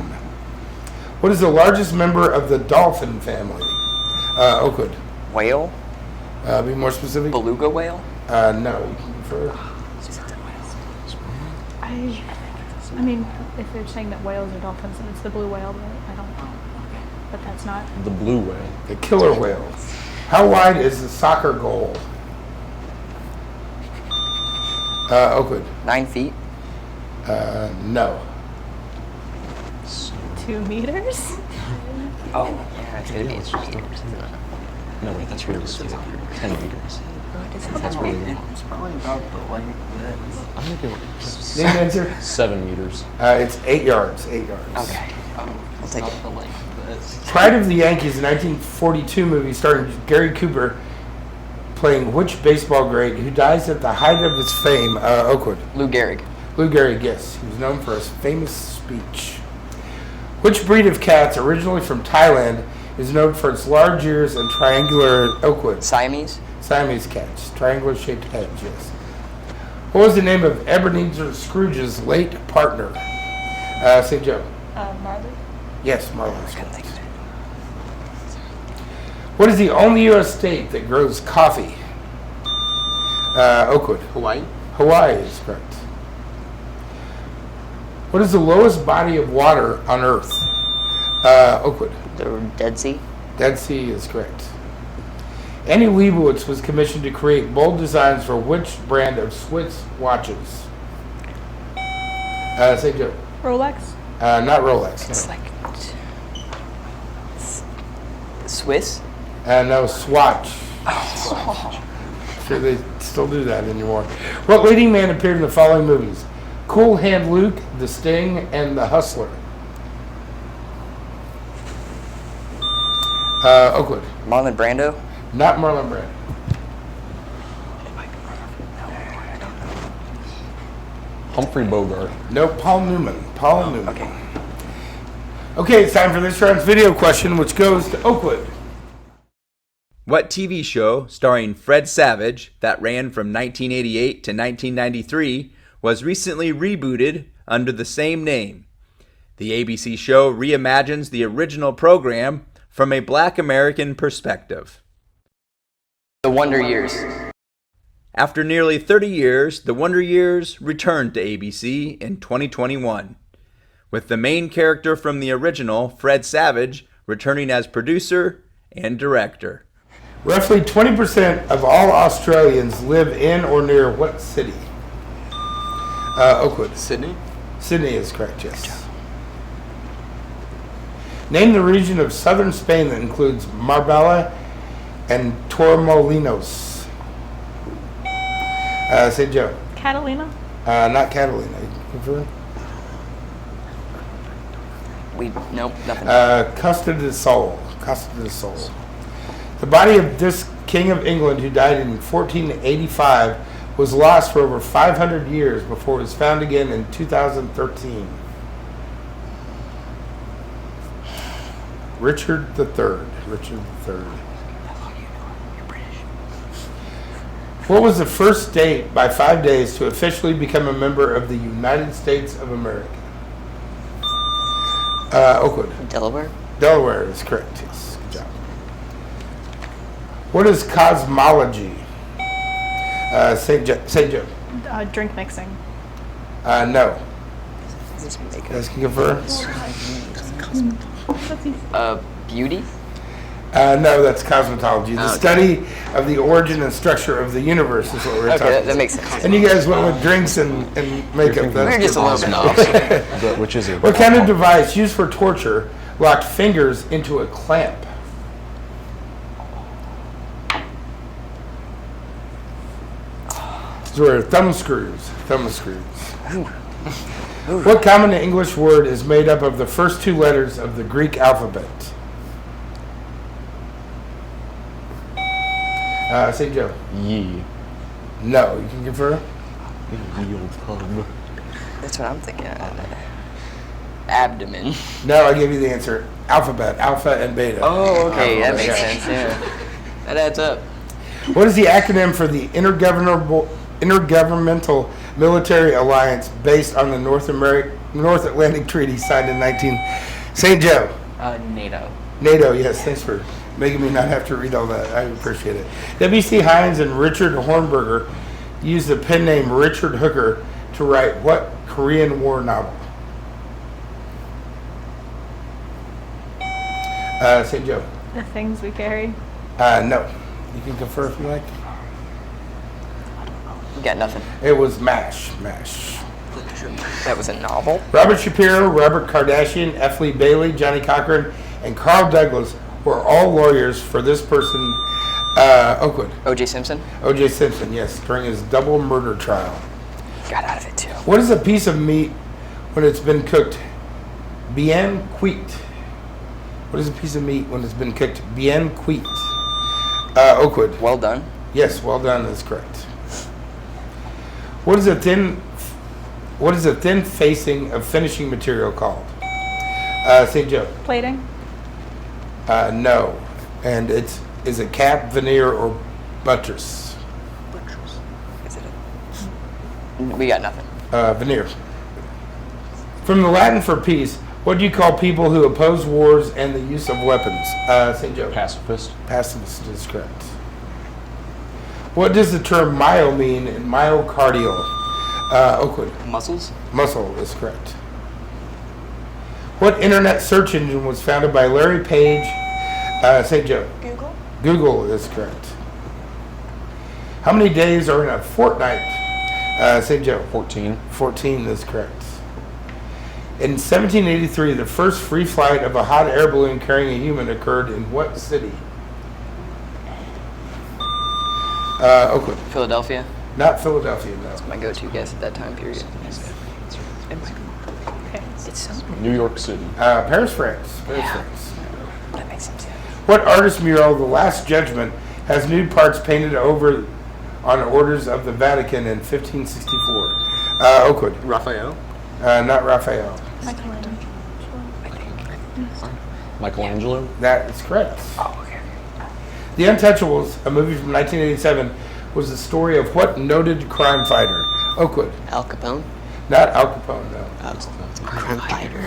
What is the largest member of the dolphin family? Oakwood. Whale? Be more specific. Beluga whale. No, you can refer. I mean, if they're saying that whales are dolphins, then it's the blue whale, but I don't know. But that's not. The blue whale. The killer whale. How wide is the soccer goal? Oakwood. 9 feet? No. 2 meters? Oh, yeah, it's gonna be It's just no, wait, that's realistic. 10 meters. That's weird. It's probably about the length that. I'm gonna go Name answer? 7 meters. It's 8 yards. 8 yards. Okay. I'll take it. The length of this. Pride of the Yankees, a 1942 movie starring Gary Cooper, playing which baseball great who dies at the height of his fame? Oakwood. Lou Gehrig. Lou Gehrig, yes. He was known for his famous speech. Which breed of cats, originally from Thailand, is known for its large ears and triangular Oakwood? Siamese? Siamese cats. Triangular shaped heads, yes. What was the name of Ebenezer Scrooge's late partner? St. Joe. Marley? Yes, Marlon. is correct. What is the only U.S. state that grows coffee? Oakwood. Hawaii? Hawaii is correct. What is the lowest body of water on Earth? Oakwood. The Dead Sea? Dead Sea is correct. Annie Leibovitz was commissioned to create bold designs for which brand of Swiss watches? St. Joe. Rolex? Not Rolex. It's No. like. Swiss? No, Swatch. Sure they still do that anymore. What leading man appeared in the following movies? Cool Hand Luke, The Sting, and The Hustler. Oakwood. Marlon Brando? Not Marlon Brando. Humphrey Bogart. No, Paul Newman. Paul Newman. Okay. Okay, it's time for this round's video question, which goes to Oakwood. What TV show starring Fred Savage that ran from 1988 to 1993 was recently rebooted under the same name? The ABC show reimagines the original program from a Black American perspective. The Wonder Years. After nearly 30 years, The Wonder Years returned to ABC in 2021, with the main character from the original, Fred Savage, returning as producer and director. Roughly 20% of all Australians live in or near what city? Oakwood. Sydney? Sydney is correct, yes. Name the region of southern Spain that includes Marbella and Torremolinos. St. Joe. Catalina? Not Catalina. Confirm? Nope, nothing. Costa del Sol. Costa del Sol. The body of this King of England, who died in 1485, was lost for over 500 years before it was found again in 2013. Richard III. Richard III. What was the first state by 5 days to officially become a member of the United States of America? Oakwood. Delaware? Delaware is correct, yes. Good job. What is cosmology? St. Joe. Drink mixing. No. This make You guys can confirm? That's easy. Beauty. No, that's cosmetology. The study of the origin and structure of the universe is what we're talking Okay, about. that makes sense. And you guys went with drinks and makeup. We're just a little bit off. Which is it? What kind of device used for torture locked fingers into a clamp? These were thumb screws. Thumb screws. What common English word is made up of the first 2 letters of the Greek alphabet? St. Joe. Ye. No, you can confirm? Yield pub. That's what I'm thinking. Abdomen. No, I give you the answer. Alphabet, alpha and beta. Oh, okay, that makes Yeah. sense. Yeah, that adds up. What is the acronym for the Intergovernmental Military Alliance based on the North Atlantic Treaty signed in St. Joe? NATO. NATO, yes. Thanks for making me not have to read all that. I appreciate it. W.C. Hines and Richard Hornberger used the pen name Richard Hooker to write what Korean War novel? St. Joe. The things we carry. No. You can confer if you like. We got nothing. It was MASH. MASH. That was a novel. Robert Shapiro, Robert Kardashian, F. Lee Bailey, Johnny Cochran, and Carl Douglas were all lawyers for this person, Oakwood. O.J. Simpson. O.J. Simpson, yes, during his double murder trial. Got out of it too. What is a piece of meat when it's been cooked? Bien cuit. What is a piece of meat when it's been cooked? Bien cuit. Oakwood. Well done. Yes, well done. That's correct. What is a thin facing of finishing material called? St. Joe. Plating. No, and is it cap, veneer, or buttress? Is it we got nothing. Veneer. From the Latin for peace, what do you call people who oppose wars and the use of weapons? St. Joe. Pacifist. Pacifist is correct. What does the term myo mean in myocardial? Oakwood. Muscles. Muscle is correct. What internet search engine was founded by Larry Page? St. Joe. Google. Google is correct. How many days are in a fortnight? St. Joe. 14. 14 is correct. In 1783, the first free flight of a hot air balloon carrying a human occurred in what city? Oakland. Philadelphia. Not Philadelphia, no. That's my go-to guess at that time period. It's so New York City. Paris, France. Paris, France. That makes sense. What artist mural, The Last Judgment, has nude parts painted over on orders of the Vatican in 1564? Oakwood. Raphael. Not Raphael. Michelangelo. That is correct. Oh, okay. The Untouchables, a movie from 1987, was the story of what noted crime fighter? Oakwood. Al Capone. Not Al Capone, no. Crime fighter.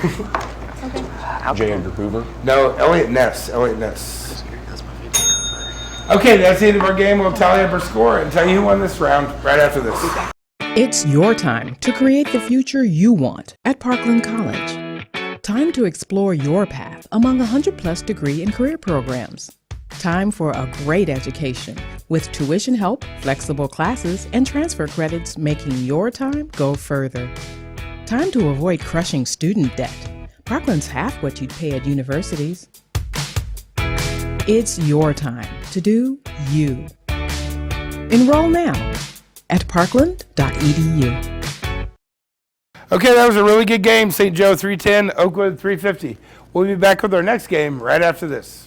J. Edgar Hoover. No, Elliot Ness. Elliot Ness. That's my favorite. Okay, that's the end of our game. We'll tally up our score and tell you who won this round right after this. It's your time to create the future you want at Parkland College. Time to explore your path among 100+ degree and career programs. Time for a great education with tuition help, flexible classes, and transfer credits making your time go further. Time to avoid crushing student debt. Parkland's half what you'd pay at universities. It's your time to do you. Enroll now at parkland.edu. Okay, that was a really good game. St. Joe 310, Oakwood 350. We'll be back with our next game right after this.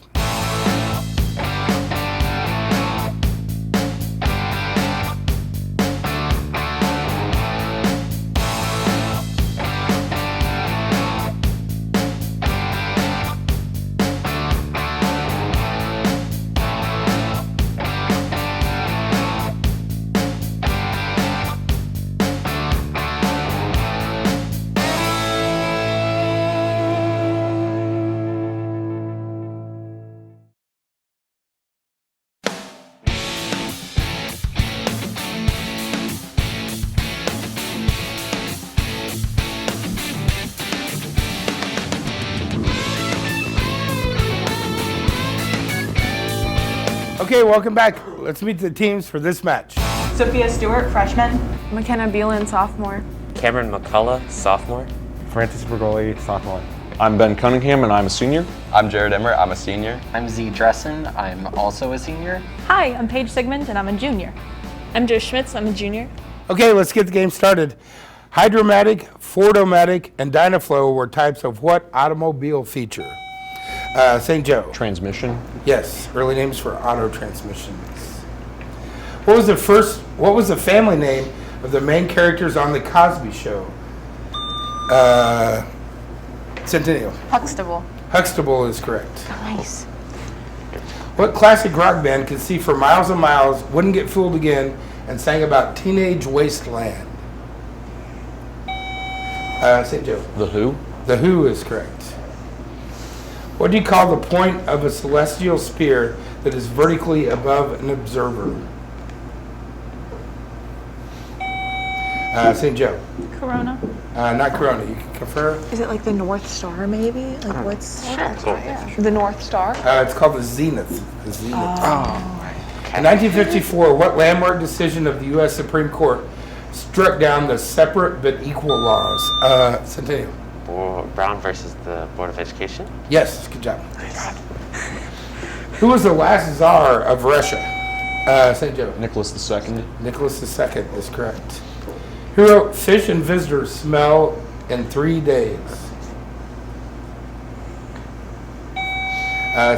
Okay, welcome back. Let's meet the teams for this match. Sophia Stewart, freshman. McKenna Beelan, sophomore. Cameron McCullough, sophomore. Francis Bergoli, sophomore. I'm Ben Cunningham, and I'm a senior. I'm Jared Emmer. I'm a senior. I'm Z Dressen. I'm also a senior. Hi, I'm Paige Sigmund, and I'm a junior. I'm Joe Schmitz, I'm a junior. Okay, let's get the game started. Hydromatic, Fordomatic, and Dynaflow were types of what automobile feature? St. Joe. Transmission. Yes, early names for auto transmissions. What was the family name of the main characters on The Cosby Show? Centennial. Huxtable. Huxtable is correct. Nice. What classic rock band could see for miles and miles, wouldn't get fooled again, and sang about teenage wasteland? St. Joe. The Who? The Who is correct. What do you call the point of a celestial sphere that is vertically above an observer? St. Joe. Corona. Not Corona. You can confer. Is it like the North Star, maybe? Like what's The North Star. It's called the Zenith. The Zenith. In 1954, what landmark decision of the U.S. Supreme Court struck down the separate but equal laws? Centennial. Brown versus the Board of Education? Yes, good job. Who was the last czar of Russia? St. Joe. Nicholas II. Nicholas II is correct. Who wrote Fish and Visitors Smell in 3 days?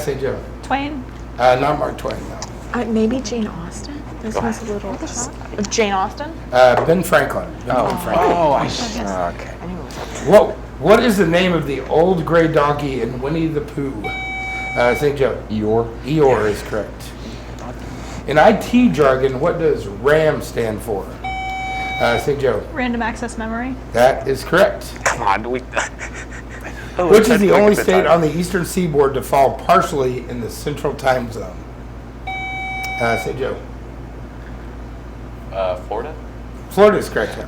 St. Joe. Twain. Not Mark Twain, no. maybe Jane Austen? This one's a little. Jane Austen. Ben Franklin. Ben Franklin. Okay. What is the name of the old gray donkey in Winnie the Pooh? St. Joe. Eeyore. Eeyore is correct. In IT jargon, what does RAM stand for? St. Joe. Random access memory. That is correct. Come on, Which is the only state on the eastern seaboard to fall partially in the central time zone? St. Joe. Florida? Florida is correct. Yeah.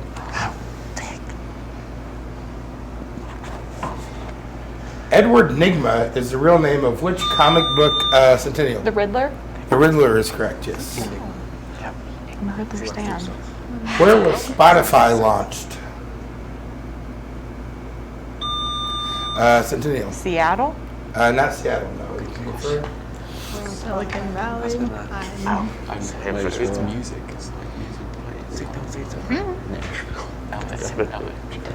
Edward Nygma is the real name of which comic book? Centennial. The Riddler. The Riddler is correct, yes. Riddler's Dam. Where was Spotify launched? Centennial. Seattle. Not Seattle, no. You can go further. Silicon Valley. It's music.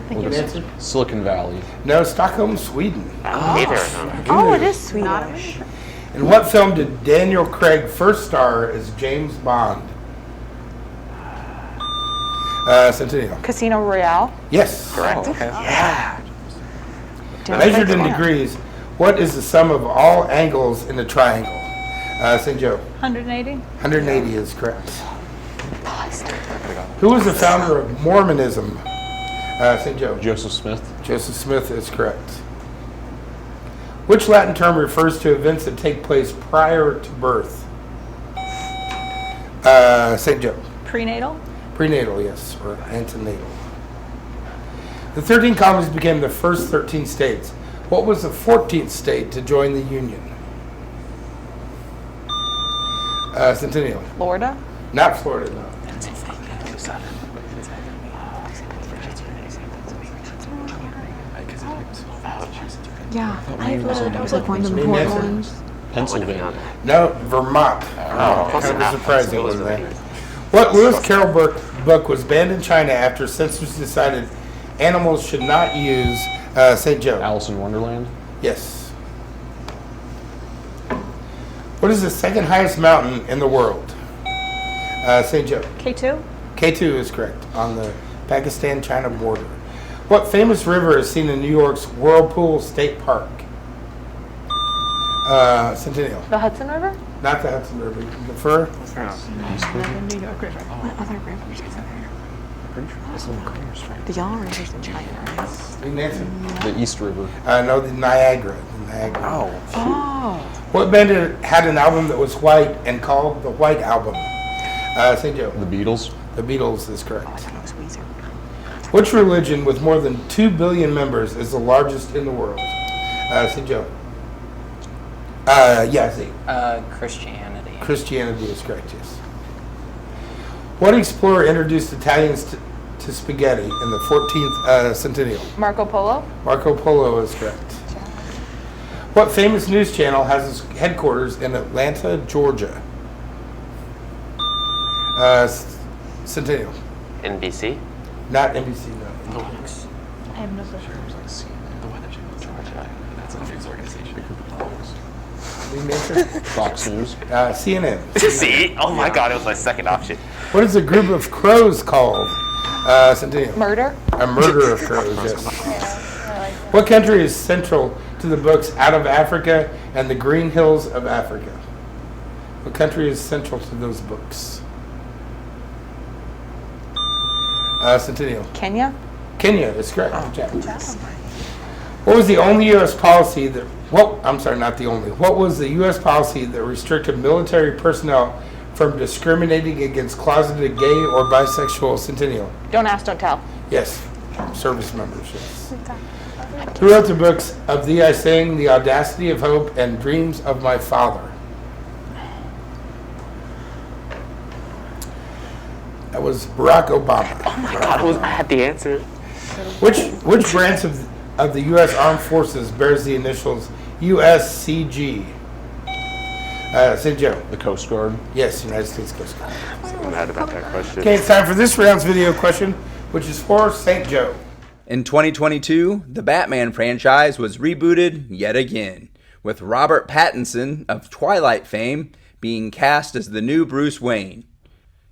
Good answer? Silicon Valley. No, Stockholm, Sweden. Oh, it is Swedish. In what film did Daniel Craig first star as James Bond? Centennial. Casino Royale. Yes. Correct. Yeah. Measured in degrees, what is the sum of all angles in a triangle? St. Joe. 180. 180 is correct. Who was the founder of Mormonism? St. Joe. Joseph Smith. Joseph Smith is correct. Which Latin term refers to events that take place prior to birth? St. Joe. Prenatal. Prenatal, yes, or antenatal. The 13 colonies became the first 13 states. What was the 14th state to join the Union? Centennial. Florida. Not Florida, no. Yeah, I was like one of the important ones. Pennsylvania. No, Vermont. Close Kind of enough. surprising, wasn't that? What Lewis Carroll book was banned in China after censors decided animals should not use St. Joe? Alice in Wonderland. Yes. What is the second highest mountain in the world? St. Joe. K2. K2 is correct, on the Pakistan-China border. What famous river is seen in New York's Whirlpool State Park? Centennial. The Hudson River. Not the Hudson River. You can confer. The New York River. What other rivers are there? The Yellow River's in China, right? You can answer. The East River. No, the Niagara. Oh. What band had an album that was white and called the White Album? St. Joe. The Beatles. The Beatles is correct. I thought it was Weezer. Which religion with more than 2 billion members is the largest in the world? St. Joe. Yeah, Z. Christianity. Christianity is correct, yes. What explorer introduced Italians to spaghetti in the 14th centennial? Marco Polo. Marco Polo is correct. What famous news channel has its headquarters in Atlanta, Georgia? Centennial. NBC? Not NBC, no. I have no clue. Fox News. CNN. See? Oh my god, it was my second option. What is a group of crows called? Centennial. Murder. A murder of crows, yes. What country is central to the books Out of Africa and the Green Hills of Africa? What country is central to those books? Centennial. Kenya. Kenya is correct. What was the only U.S. policy that, not the only, what was the U.S. policy that restricted military personnel from discriminating against closeted gay or bisexual Centennial? Don't ask, don't tell. Yes, service members, yes. Who wrote the books Of Thee I Sing, The Audacity of Hope, and Dreams of My Father? That was Barack Obama. Oh my God, I had the answer. Which branch of the U.S. Armed Forces bears the initials USCG? St. Joe. The Coast Guard. Yes, United States Coast Guard. I'm mad about that question. Okay, it's time for this round's video question, which is for St. Joe. In 2022, the Batman franchise was rebooted yet again, with Robert Pattinson of Twilight fame being cast as the new Bruce Wayne.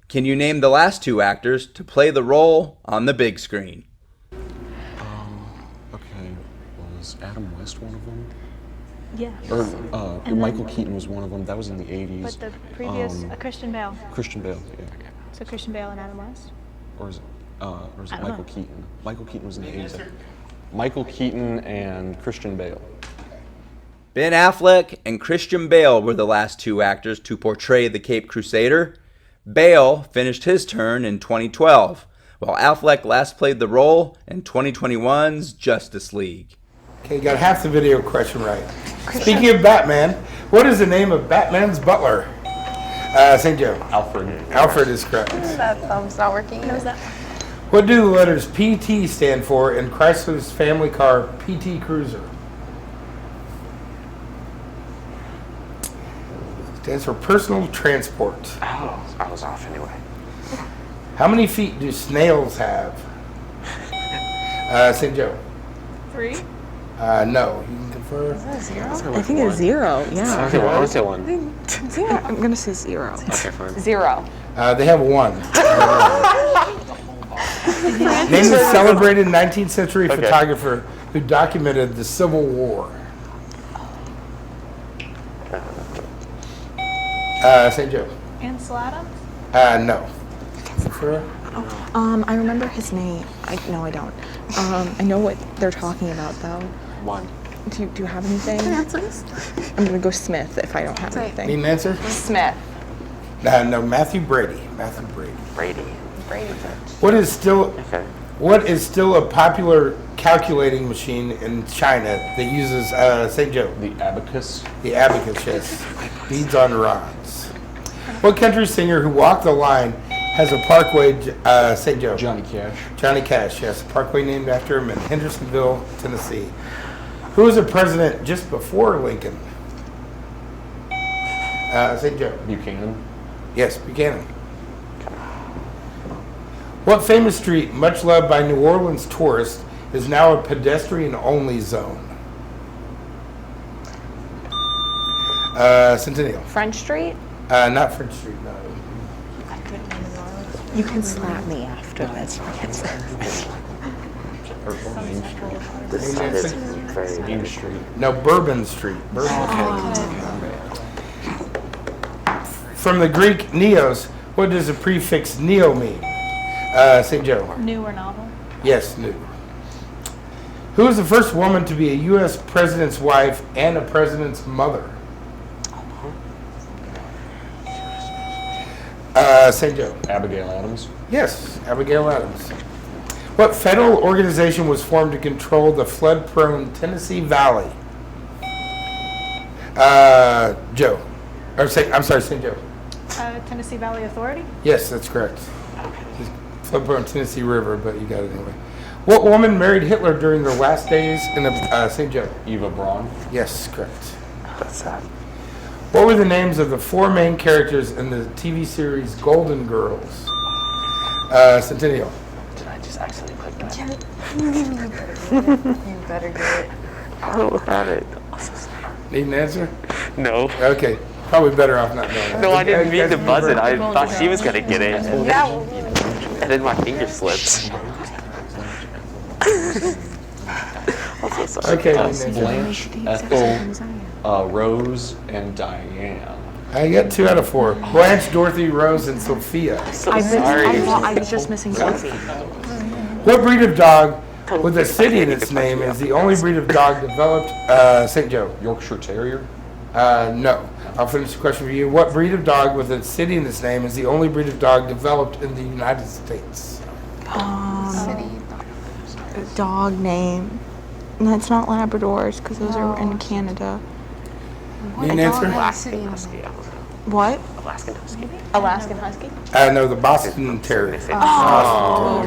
Can you name the last two actors to play the role on the big screen? Okay, was Adam West one of them? Yeah. Or Michael Keaton was one of them. That was in the 80s. But the previous, Christian Bale. Christian Bale, yeah. So Christian Bale and Adam West? Or is it I don't Michael know. Keaton? Michael Keaton was in the 80s. Michael Keaton and Christian Bale. Ben Affleck and Christian Bale were the last two actors to portray the Caped Crusader. Bale finished his turn in 2012, while Affleck last played the role in 2021's Justice League. Okay, you got half the video question right. Speaking of Batman, what is the name of Batman's butler? St. Joe. Alfred. Alfred is correct. That thumb's not working. What was that? What do the letters PT stand for in Chrysler's family car PT Cruiser? Stands for personal transport. Oh, I was off anyway. How many feet do snails have? St. Joe. 3? No. You can confer. I think it's 0. Yeah. I want to say 1. I'm gonna say 0. Okay, fine. 0. They have 1. Name the celebrated 19th century photographer who documented the Civil War. St. Joe. Ansel Adams? No. Confer. I remember his name. No, I don't. I know what they're talking about though. 1. Do you have anything? I'm gonna go Smith if I don't have anything. Need an answer? Smith. No, Matthew Brady. Matthew Brady. Brady. What is still a popular calculating machine in China that uses St. Joe? The abacus. The abacus, yes. Beads on rods. What country singer who walked the line has a parkway, St. Joe? Johnny Cash. Johnny Cash, yes. A parkway named after him in Hendersonville, Tennessee. Who was the president just before Lincoln? St. Joe. Buchanan. Yes, Buchanan. What famous street, much loved by New Orleans tourists, is now a pedestrian-only zone? Centennial. French Street. Not French Street, no. You can slap me after this. Or Main Street. This side is very Main Street. No, Bourbon Street. Bourbon Street. From the Greek neos, what does the prefix neo mean? St. Joe. New or novel? Yes, new. Who was the first woman to be a U.S. president's wife and a president's mother? St. Joe. Abigail Adams. Yes, Abigail Adams. What federal organization was formed to control the flood-prone Tennessee Valley? Joe. I'm sorry, St. Joe. Tennessee Valley Authority? Yes, that's correct. Flood-prone Tennessee River, but you got it anyway. What woman married Hitler during the last days in the St. Joe? Eva Braun. Yes, correct. That's sad. What were the names of the 4 main characters in the TV series Golden Girls? Centennial. Did I just accidentally click that? You better get it. I don't know about it. Need an answer? No. Okay. Probably better off not knowing. No, I didn't mean to buzz it. I thought she was going to get it. Yeah. And then my finger slipped. I'm so sorry. Okay, Blanche, Ethel, Rose, and Diane. I got 2 out of 4. Blanche, Dorothy, Rose, and Sophia. I was just missing Sophie. What breed of dog with a city in its name is the only breed of dog developed? St. Joe. Yorkshire Terrier. No. I'll finish the question for you. What breed of dog with a city in its name is the only breed of dog developed in the United States? Dog name. No, it's not Labradors because those are in Canada. Need an answer? Alaskan Husky. What? Alaskan Husky. Alaskan Husky? No, the Boston Terrier. Boston.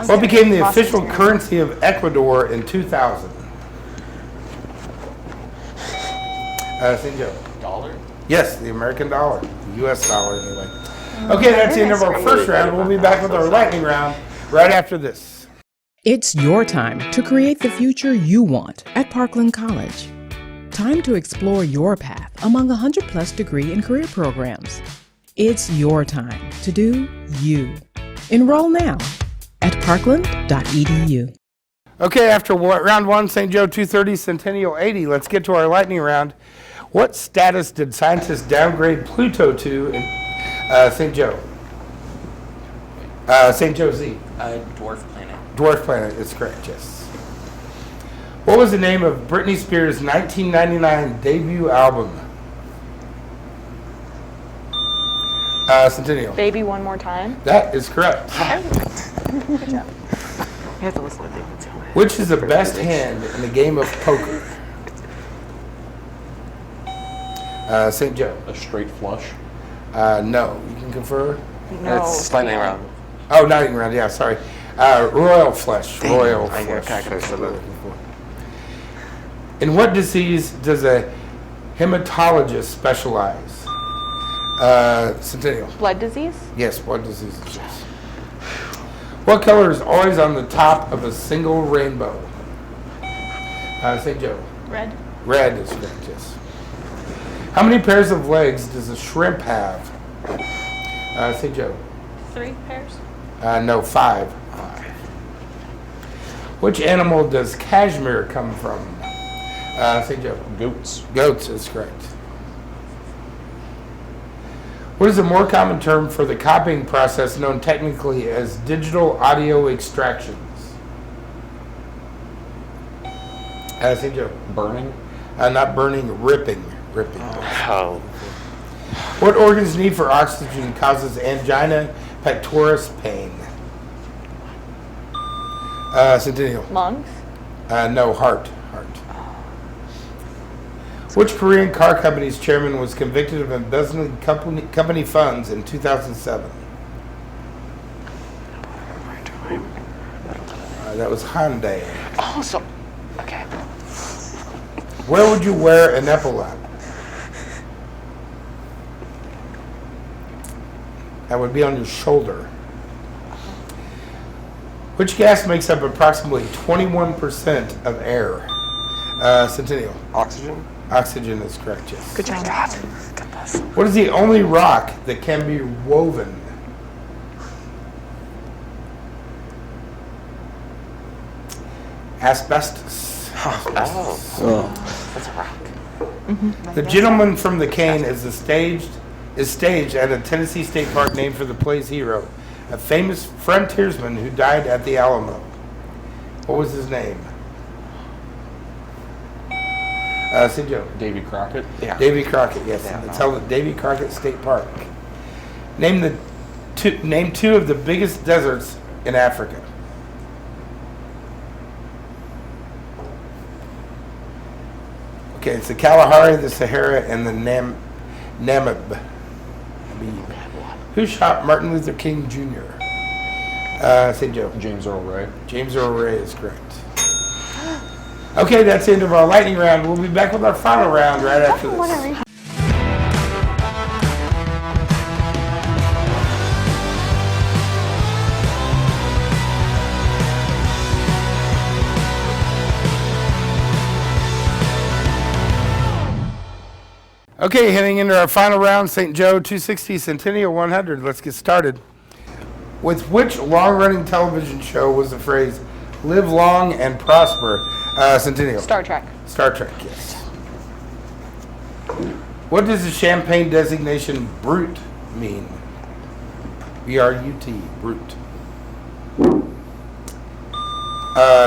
What became the official currency of Ecuador in 2000? St. Joe. Dollar? Yes, the American dollar. The U.S. dollar, anyway. Okay, that's the end of our first round. We'll be back with our lightning round right after this. It's your time to create the future you want at Parkland College. Time to explore your path among 100-plus degree and career programs. It's your time to do you. Enroll now at parkland.edu. Okay, after round 1, St. Joe 230, Centennial 80, let's get to our lightning round. What status did scientists downgrade Pluto to in St. Joe? St. Joe Z. Dwarf planet. Dwarf planet is correct, yes. What was the name of Britney Spears' 1999 debut album? Centennial. Baby One More Time. That is correct. Good job. You have to listen to David's helmet. Which is the best hand in the game of poker? St. Joe. A straight flush. No. You can confer? No. It's lightning round. Oh, lightning round. Yeah, sorry. Royal flush. Royal I flush. could have said that. In what disease does a hematologist specialize? Centennial. Blood disease? Yes, blood disease. Yes. What color is always on the top of a single rainbow? St. Joe. Red. Red is correct, yes. How many pairs of legs does a shrimp have? St. Joe. 3 pairs. No, 5. Which animal does cashmere come from? St. Joe. Goats. Goats is correct. What is a more common term for the copying process known technically as digital audio extractions? St. Joe. Burning. Not burning, ripping. Ripping. Oh. What organ's need for oxygen causes angina pectoris pain? Centennial. Lungs? No, heart. Which Korean car company's chairman was convicted of embezzling company funds in 2007? That was Hyundai. Oh, so. Okay. Where would you wear an epaulette? That would be on your shoulder. Which gas makes up approximately 21% of air? Centennial. Oxygen? Oxygen is correct, yes. Good job. What is the only rock that can be woven? Asbestos. That's a rock. The Gentleman from the Cane is staged at a Tennessee State Park named for the play's hero, a famous frontiersman who died at the Alamo. What was his name? St. Joe. Davy Crockett. Yeah. Davy Crockett, yes. Yeah, It's no. held at Davy Crockett State Park. Name two of the biggest deserts in Africa. Okay, it's the Kalahari, the Sahara, and the Namib. Who shot Martin Luther King Jr.? St. Joe. James Earl Ray. James Earl Ray is correct. Okay, that's the end of our lightning round. We'll be back with our final round right after this. Okay, heading into our final round, St. Joe 260, Centennial 100. Let's get started. With which long-running television show was the phrase "live long and prosper"? Centennial. Star Trek. Star Trek, yes. What does the Champaign designation "brute" mean? B-R-U-T, brute.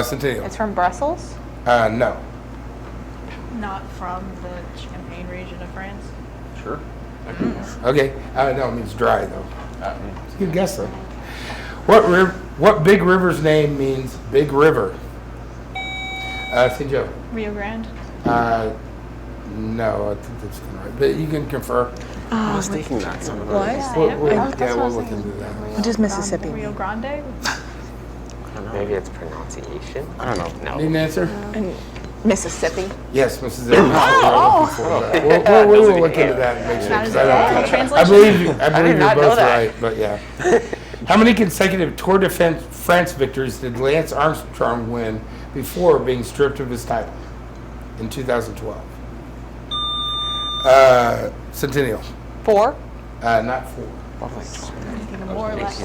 Centennial. It's from Brussels. No. Not from the Champagne region of France. Sure. Okay. No, it means dry though. It's a good guess though. What big river's name means big river? St. Joe. Rio Grande. No, I think that's kind of right. But you can confer. I was thinking that. What? We'll look into that. What does Mississippi Rio mean? Grande. Maybe it's pronunciation. I don't know. Need an answer? Mississippi. Yes, Mrs. We'll look into that and make sure. 'Cause I believe you're both right, but yeah. How many consecutive Tour de France victories did Lance Armstrong win before being stripped of his title in 2012? Centennial. 4. Not 4. More or less.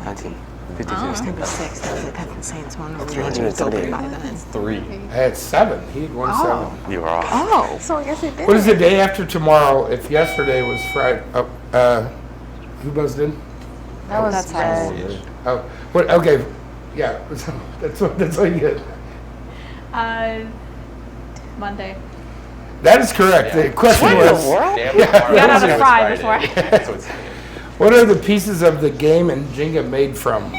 19. It's gonna be 6. That's insane. So I'm gonna 378. by then. 3. I had 7. He had won 7. You were off. Oh, so I guess it did. What is the day after tomorrow if yesterday was Friday? Who buzzed in? That's hard. Oh, what? Okay, yeah. That's all you get. Monday. That is correct. The question was. Got out of fry before. What are the pieces of the game and Jenga made from?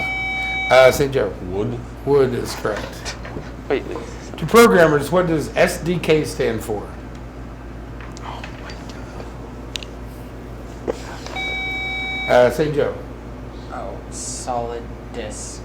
St. Joe. Wood. Wood is correct. Wait. To programmers, what does SDK stand for? St. Joe. Oh, solid disk.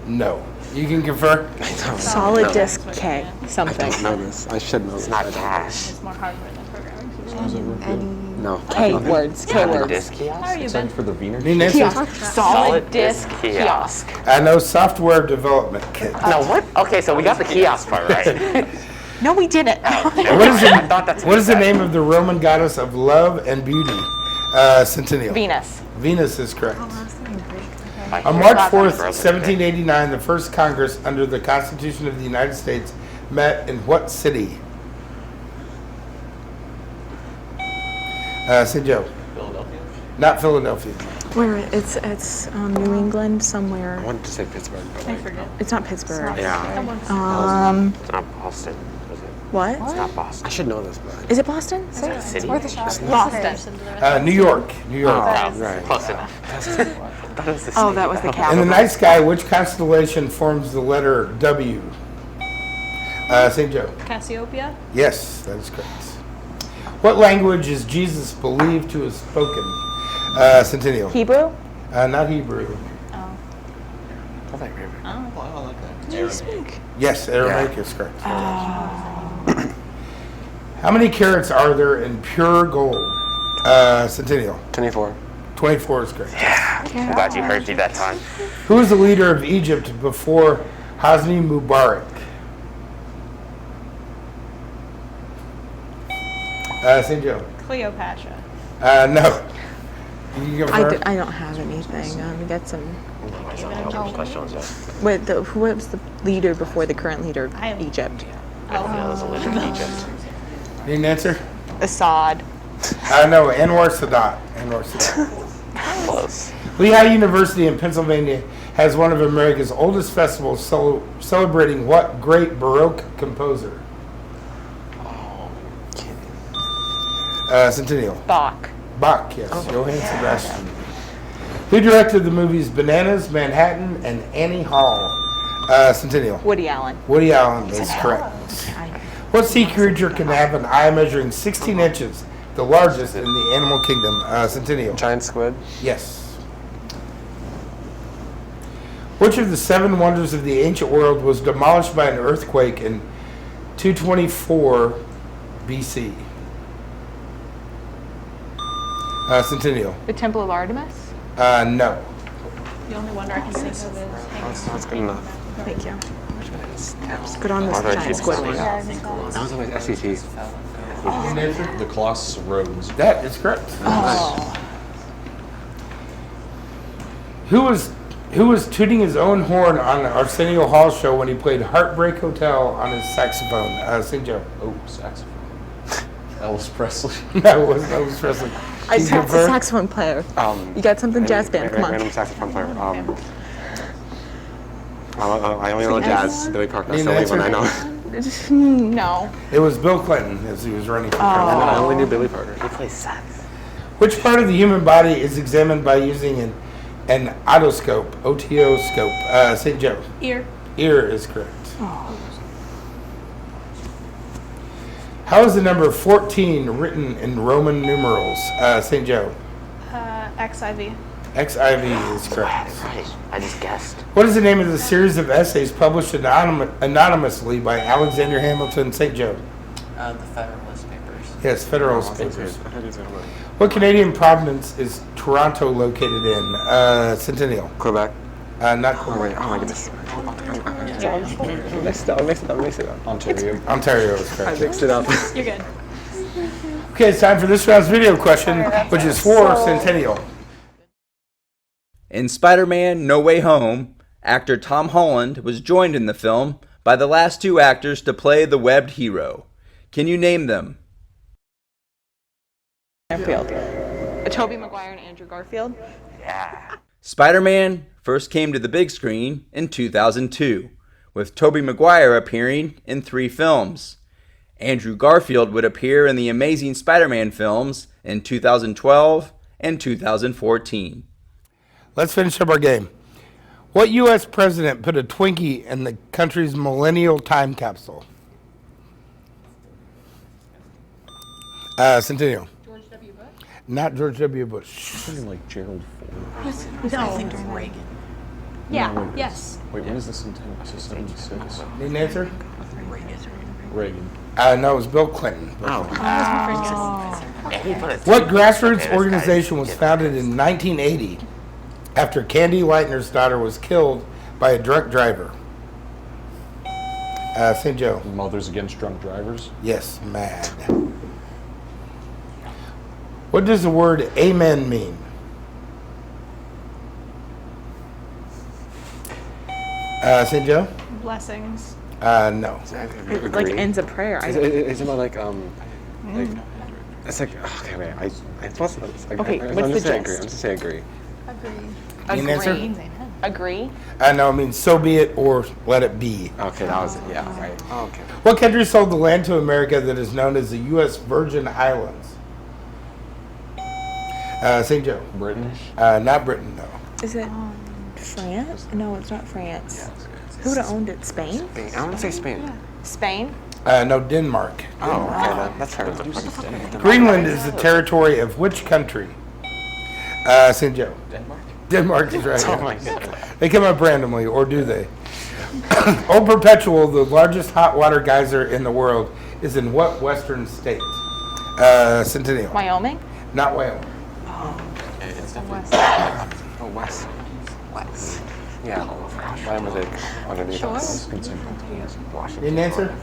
No. You can confer? Solid disk K. Something. know this. I should know It's this. not cash. It's more hardware than programming. No. K words. K Solid words. disk How kiosk. are you, Ben? For the Wiener. Need an answer? Solid disk kiosk. I know software development kit. No, what? Okay, so we got the kiosk part right. No, we didn't. What is the name of the Roman goddess of love and beauty? Centennial. Venus. Venus is correct. On March 4th, 1789, the first Congress under the Constitution of the United States met in what city? St. Joe. Philadelphia. Not Philadelphia. Where it's New England somewhere. I wanted to say Pittsburgh, but I forget. It's not Pittsburgh. Yeah. Someone's It's not Boston, is it? What? It's not Boston. I should know this, but Is it Boston? City? Boston. New York. New York. Right. Close enough. That was the Oh, that was the In capital. the night sky, which constellation forms the letter W? St. Joe. Cassiopeia. Yes, that is correct. What language is Jesus believed to have spoken? Centennial. Hebrew. Not Hebrew. What do you speak? Yes, Aramaic is correct. How many carats are there in pure gold? Centennial. 24. 24 is correct. I'm glad you heard me that time. Who was the leader of Egypt before Hosni Mubarak? St. Joe. Cleopatra. No. You can confirm? I don't have anything. Get some. Questions. Wait, who was the leader before the current leader I of have- Egypt? I don't know there's a leader in Egypt. Need an answer? Assad. No, Anwar Sadat. Anwar Sadat. Close. Lehigh University in Pennsylvania has one of America's oldest festivals celebrating what great Baroque composer? Centennial. Bach. Bach, yes. Johann Sebastian. Who directed the movies Bananas, Manhattan, and Annie Hall? Centennial. Woody Allen. Woody Allen is correct. What sea creature can have an eye measuring 16 inches, the largest in the animal kingdom? Centennial. giant squid. Yes. Which of the 7 wonders of the ancient world was demolished by an earthquake in 224 BC? Centennial. The Temple of Artemis. No. The only wonder I can think of is That's good enough. Thank you. Good on this giant squid one. That was on my SAT. Answer? The Colossus Rhodes. That is correct. Who was tooting his own horn on the Arsenio Hall show when he played Heartbreak Hotel on his saxophone? St. Joe. Oh, saxophone. Elvis Presley. That was Elvis Presley. I just have a saxophone player. You got something jazz band? Come on. Random saxophone player. I only know jazz. Billy Parker. That's the only one I know. No. It was Bill Clinton as he was running for president. I only knew Billy Parker. He plays sax. Which part of the human body is examined by using an otoscope? O-T-O-scope. St. Joe. Ear. Ear is correct. How is the number 14 written in Roman numerals? St. Joe. XIV. XIV is correct. Right. I just guessed. What is the name of the series of essays published anonymously by Alexander Hamilton? St. Joe. The Federalist Papers. Yes, Federalist Papers. What Canadian province is Toronto located in? Centennial. Quebec. Not Quebec. Oh my goodness. I mixed it up. Ontario. Ontario is correct. I mixed it up. You're good. Okay, it's time for this round's video question, which is for Centennial. In Spider-Man No Way Home, actor Tom Holland was joined in the film by the last two actors to play the webbed hero. Can you name them? Garfield. Tobey Maguire and Andrew Garfield. Yeah. Spider-Man first came to the big screen in 2002, with Tobey Maguire appearing in 3 films. Andrew Garfield would appear in the Amazing Spider-Man films in 2012 and 2014. Let's finish up our game. What U.S. president put a Twinkie in the country's millennial time capsule? Centennial. George W. Bush? Not George W. Bush. Something like Gerald Ford. I think Reagan. Yeah, No, wait, yes. Wait, when is the Centennial? Is it 76? Need an answer? Reagan. No, it was Bill Clinton. Oh. What grassroots organization was founded in 1980 after Candy Lightner's daughter was killed by a drunk driver? St. Joe. Mothers Against Drunk Drivers. Yes, MAD. What does the word amen mean? St. Joe? Blessings. No. It like ends a prayer. It's about like it's like okay wait I supposed to like, Okay, I'm what's just the saying gist? agree. I'm just saying agree. Need an answer? Agree. No, it means so be it or let it be. Okay, that was it. Yeah, right. Oh, okay. What country sold the land to America that is known as the U.S. Virgin Islands? St. Joe. Britain. Not Britain, no. Is it France? No, it's not France. Who would have owned it? Spain? Spain. I want to say Spain. Spain. No, Denmark. Oh, okay. That's hard. Greenland is the territory of which country? St. Joe. Denmark. Denmark is right. Oh my God. They come up randomly, or do they? Old Perpetual, the largest hot water geyser in the world, is in what western state? Centennial. Wyoming. Not Wyoming. It's definitely oh west. West. Yeah. Why was it underneath us? Need an answer?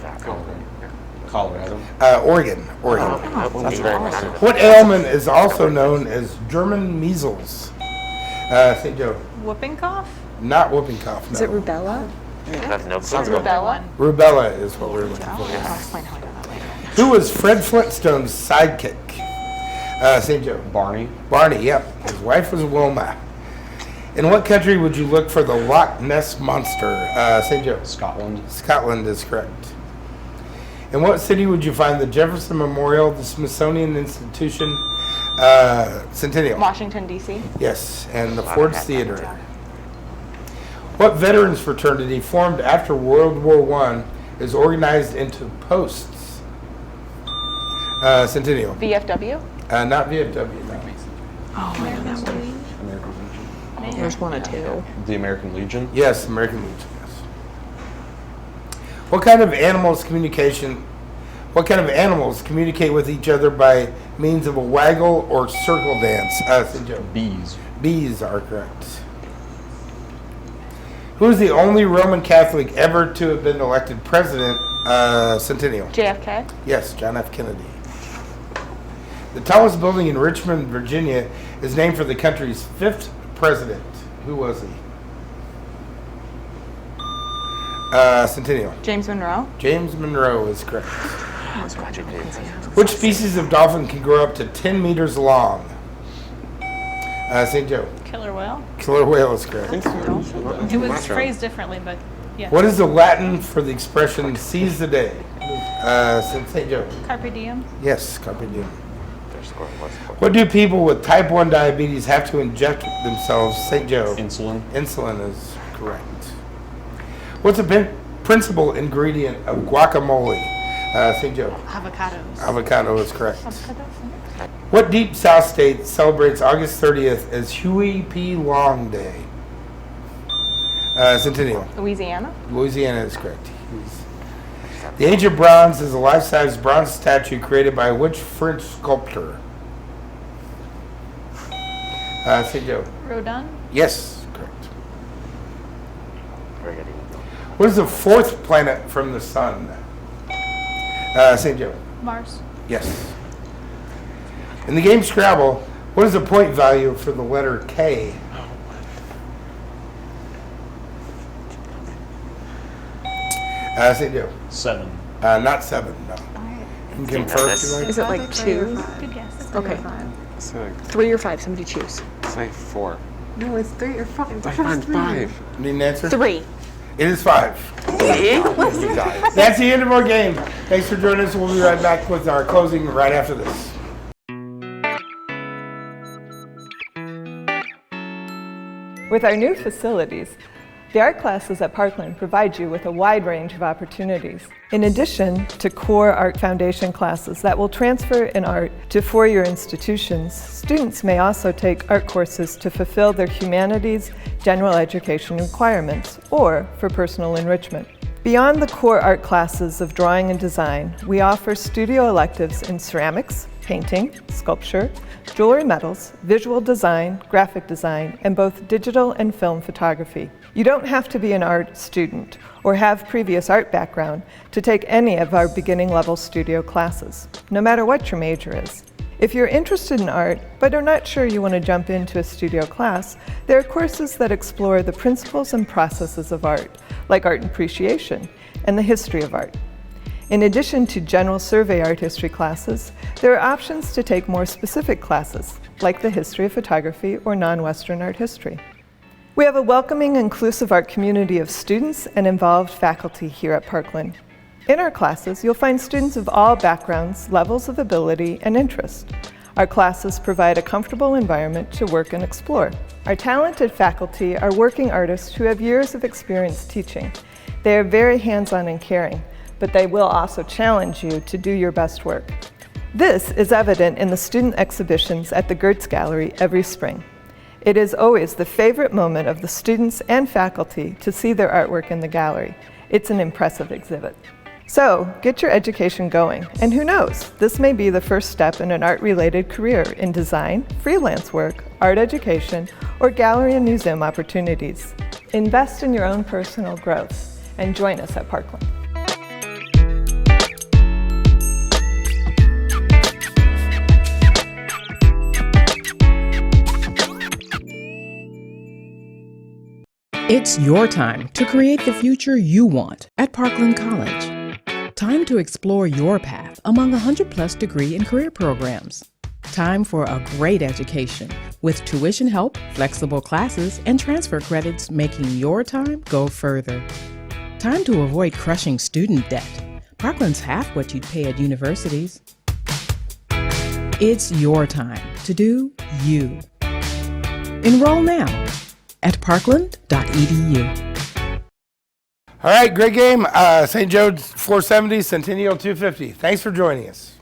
Colorado. Oregon. Oregon. That's very much. What ailment is also known as German measles? St. Joe. Whooping cough? Not whooping cough, no. Is it rubella? That's no sounds good. Rubella. Rubella is what we're looking for. I'll explain how I know that later. Who was Fred Flintstone's sidekick? St. Joe. Barney. Barney, yep. His wife was Wilma. In what country would you look for the Loch Ness Monster? St. Joe. Scotland. Scotland is correct. In what city would you find the Jefferson Memorial, the Smithsonian Institution, Centennial? Washington, D.C. Yes, and the Ford's Theater. What veterans fraternity formed after World War I is organized into posts? Centennial. VFW. Not VFW, no. Oh, I know that one. American Legion. There's one or two. The American Legion. Yes, American Legion, yes. What kind of animals communicate with each other by means of a waggle or circle dance? St. Joe. Bees. Bees are correct. Who is the only Roman Catholic ever to have been elected president? Centennial. JFK. Yes, John F. Kennedy. The tallest building in Richmond, Virginia is named for the country's 5th president. Who was he? Centennial. James Monroe. James Monroe is correct. Which species of dolphin can grow up to 10 meters long? St. Joe. Killer whale. Killer whale is correct. It was phrased differently, but yeah. What is the Latin for the expression seize the day? St. Joe. Carpe diem. Yes, carpe diem. What do people with type 1 diabetes have to inject themselves? St. Joe. Insulin. Insulin is correct. What's the principal ingredient of guacamole? St. Joe. Avocados. Avocado is correct. Avocados. What deep South state celebrates August 30th as Huey P. Long Day? Centennial. Louisiana. Louisiana is correct. The Age of Bronze is a life-size bronze statue created by which French sculptor? St. Joe. Rodin. Yes, correct. Very good. What is the fourth planet from the sun? St. Joe. Mars. Yes. In the game Scrabble, what is the point value for the letter K? St. Joe. 7. Not 7, no. You can first. Is it like 2? Good guess. Okay. It's like, 3 or 5, somebody choose. it's like 4. No, it's 3 or 5. I found 5. Need an answer? 3. It is 5. That's the end of our game. Thanks for joining us. We'll be right back with our closing right after this. With our new facilities, the art classes at Parkland provide you with a wide range of opportunities. In addition to core art foundation classes that will transfer in art to four-year institutions, students may also take art courses to fulfill their humanities general education requirements or for personal enrichment. Beyond the core art classes of drawing and design, we offer studio electives in ceramics, painting, sculpture, jewelry metals, visual design, graphic design, and both digital and film photography. You don't have to be an art student or have previous art background to take any of our beginning level studio classes, no matter what your major is. If you're interested in art, but are not sure you want to jump into a studio class, there are courses that explore the principles and processes of art, like art appreciation and the history of art. In addition to general survey art history classes, there are options to take more specific classes, like the history of photography or non-Western art history. We have a welcoming, inclusive art community of students and involved faculty here at Parkland. In our classes, you'll find students of all backgrounds, levels of ability, and interest. Our classes provide a comfortable environment to work and explore. Our talented faculty are working artists who have years of experience teaching. They are very hands-on and caring, but they will also challenge you to do your best work. This is evident in the student exhibitions at the Gertz Gallery every spring. It is always the favorite moment of the students and faculty to see their artwork in the gallery. It's an impressive exhibit. So, get your education going, and who knows, this may be the first step in an art-related career in design, freelance work, art education, or gallery and museum opportunities. Invest in your own personal growth, and join us at Parkland. It's your time to create the future you want at Parkland College. Time to explore your path among 100+ degree and career programs. Time for a great education with tuition help, flexible classes, and transfer credits making your time go further. Time to avoid crushing student debt. Parkland's half what you'd pay at universities. It's your time to do you. Enroll now at parkland.edu. All right, great game. St. Joe's 470, Centennial 250. Thanks for joining us.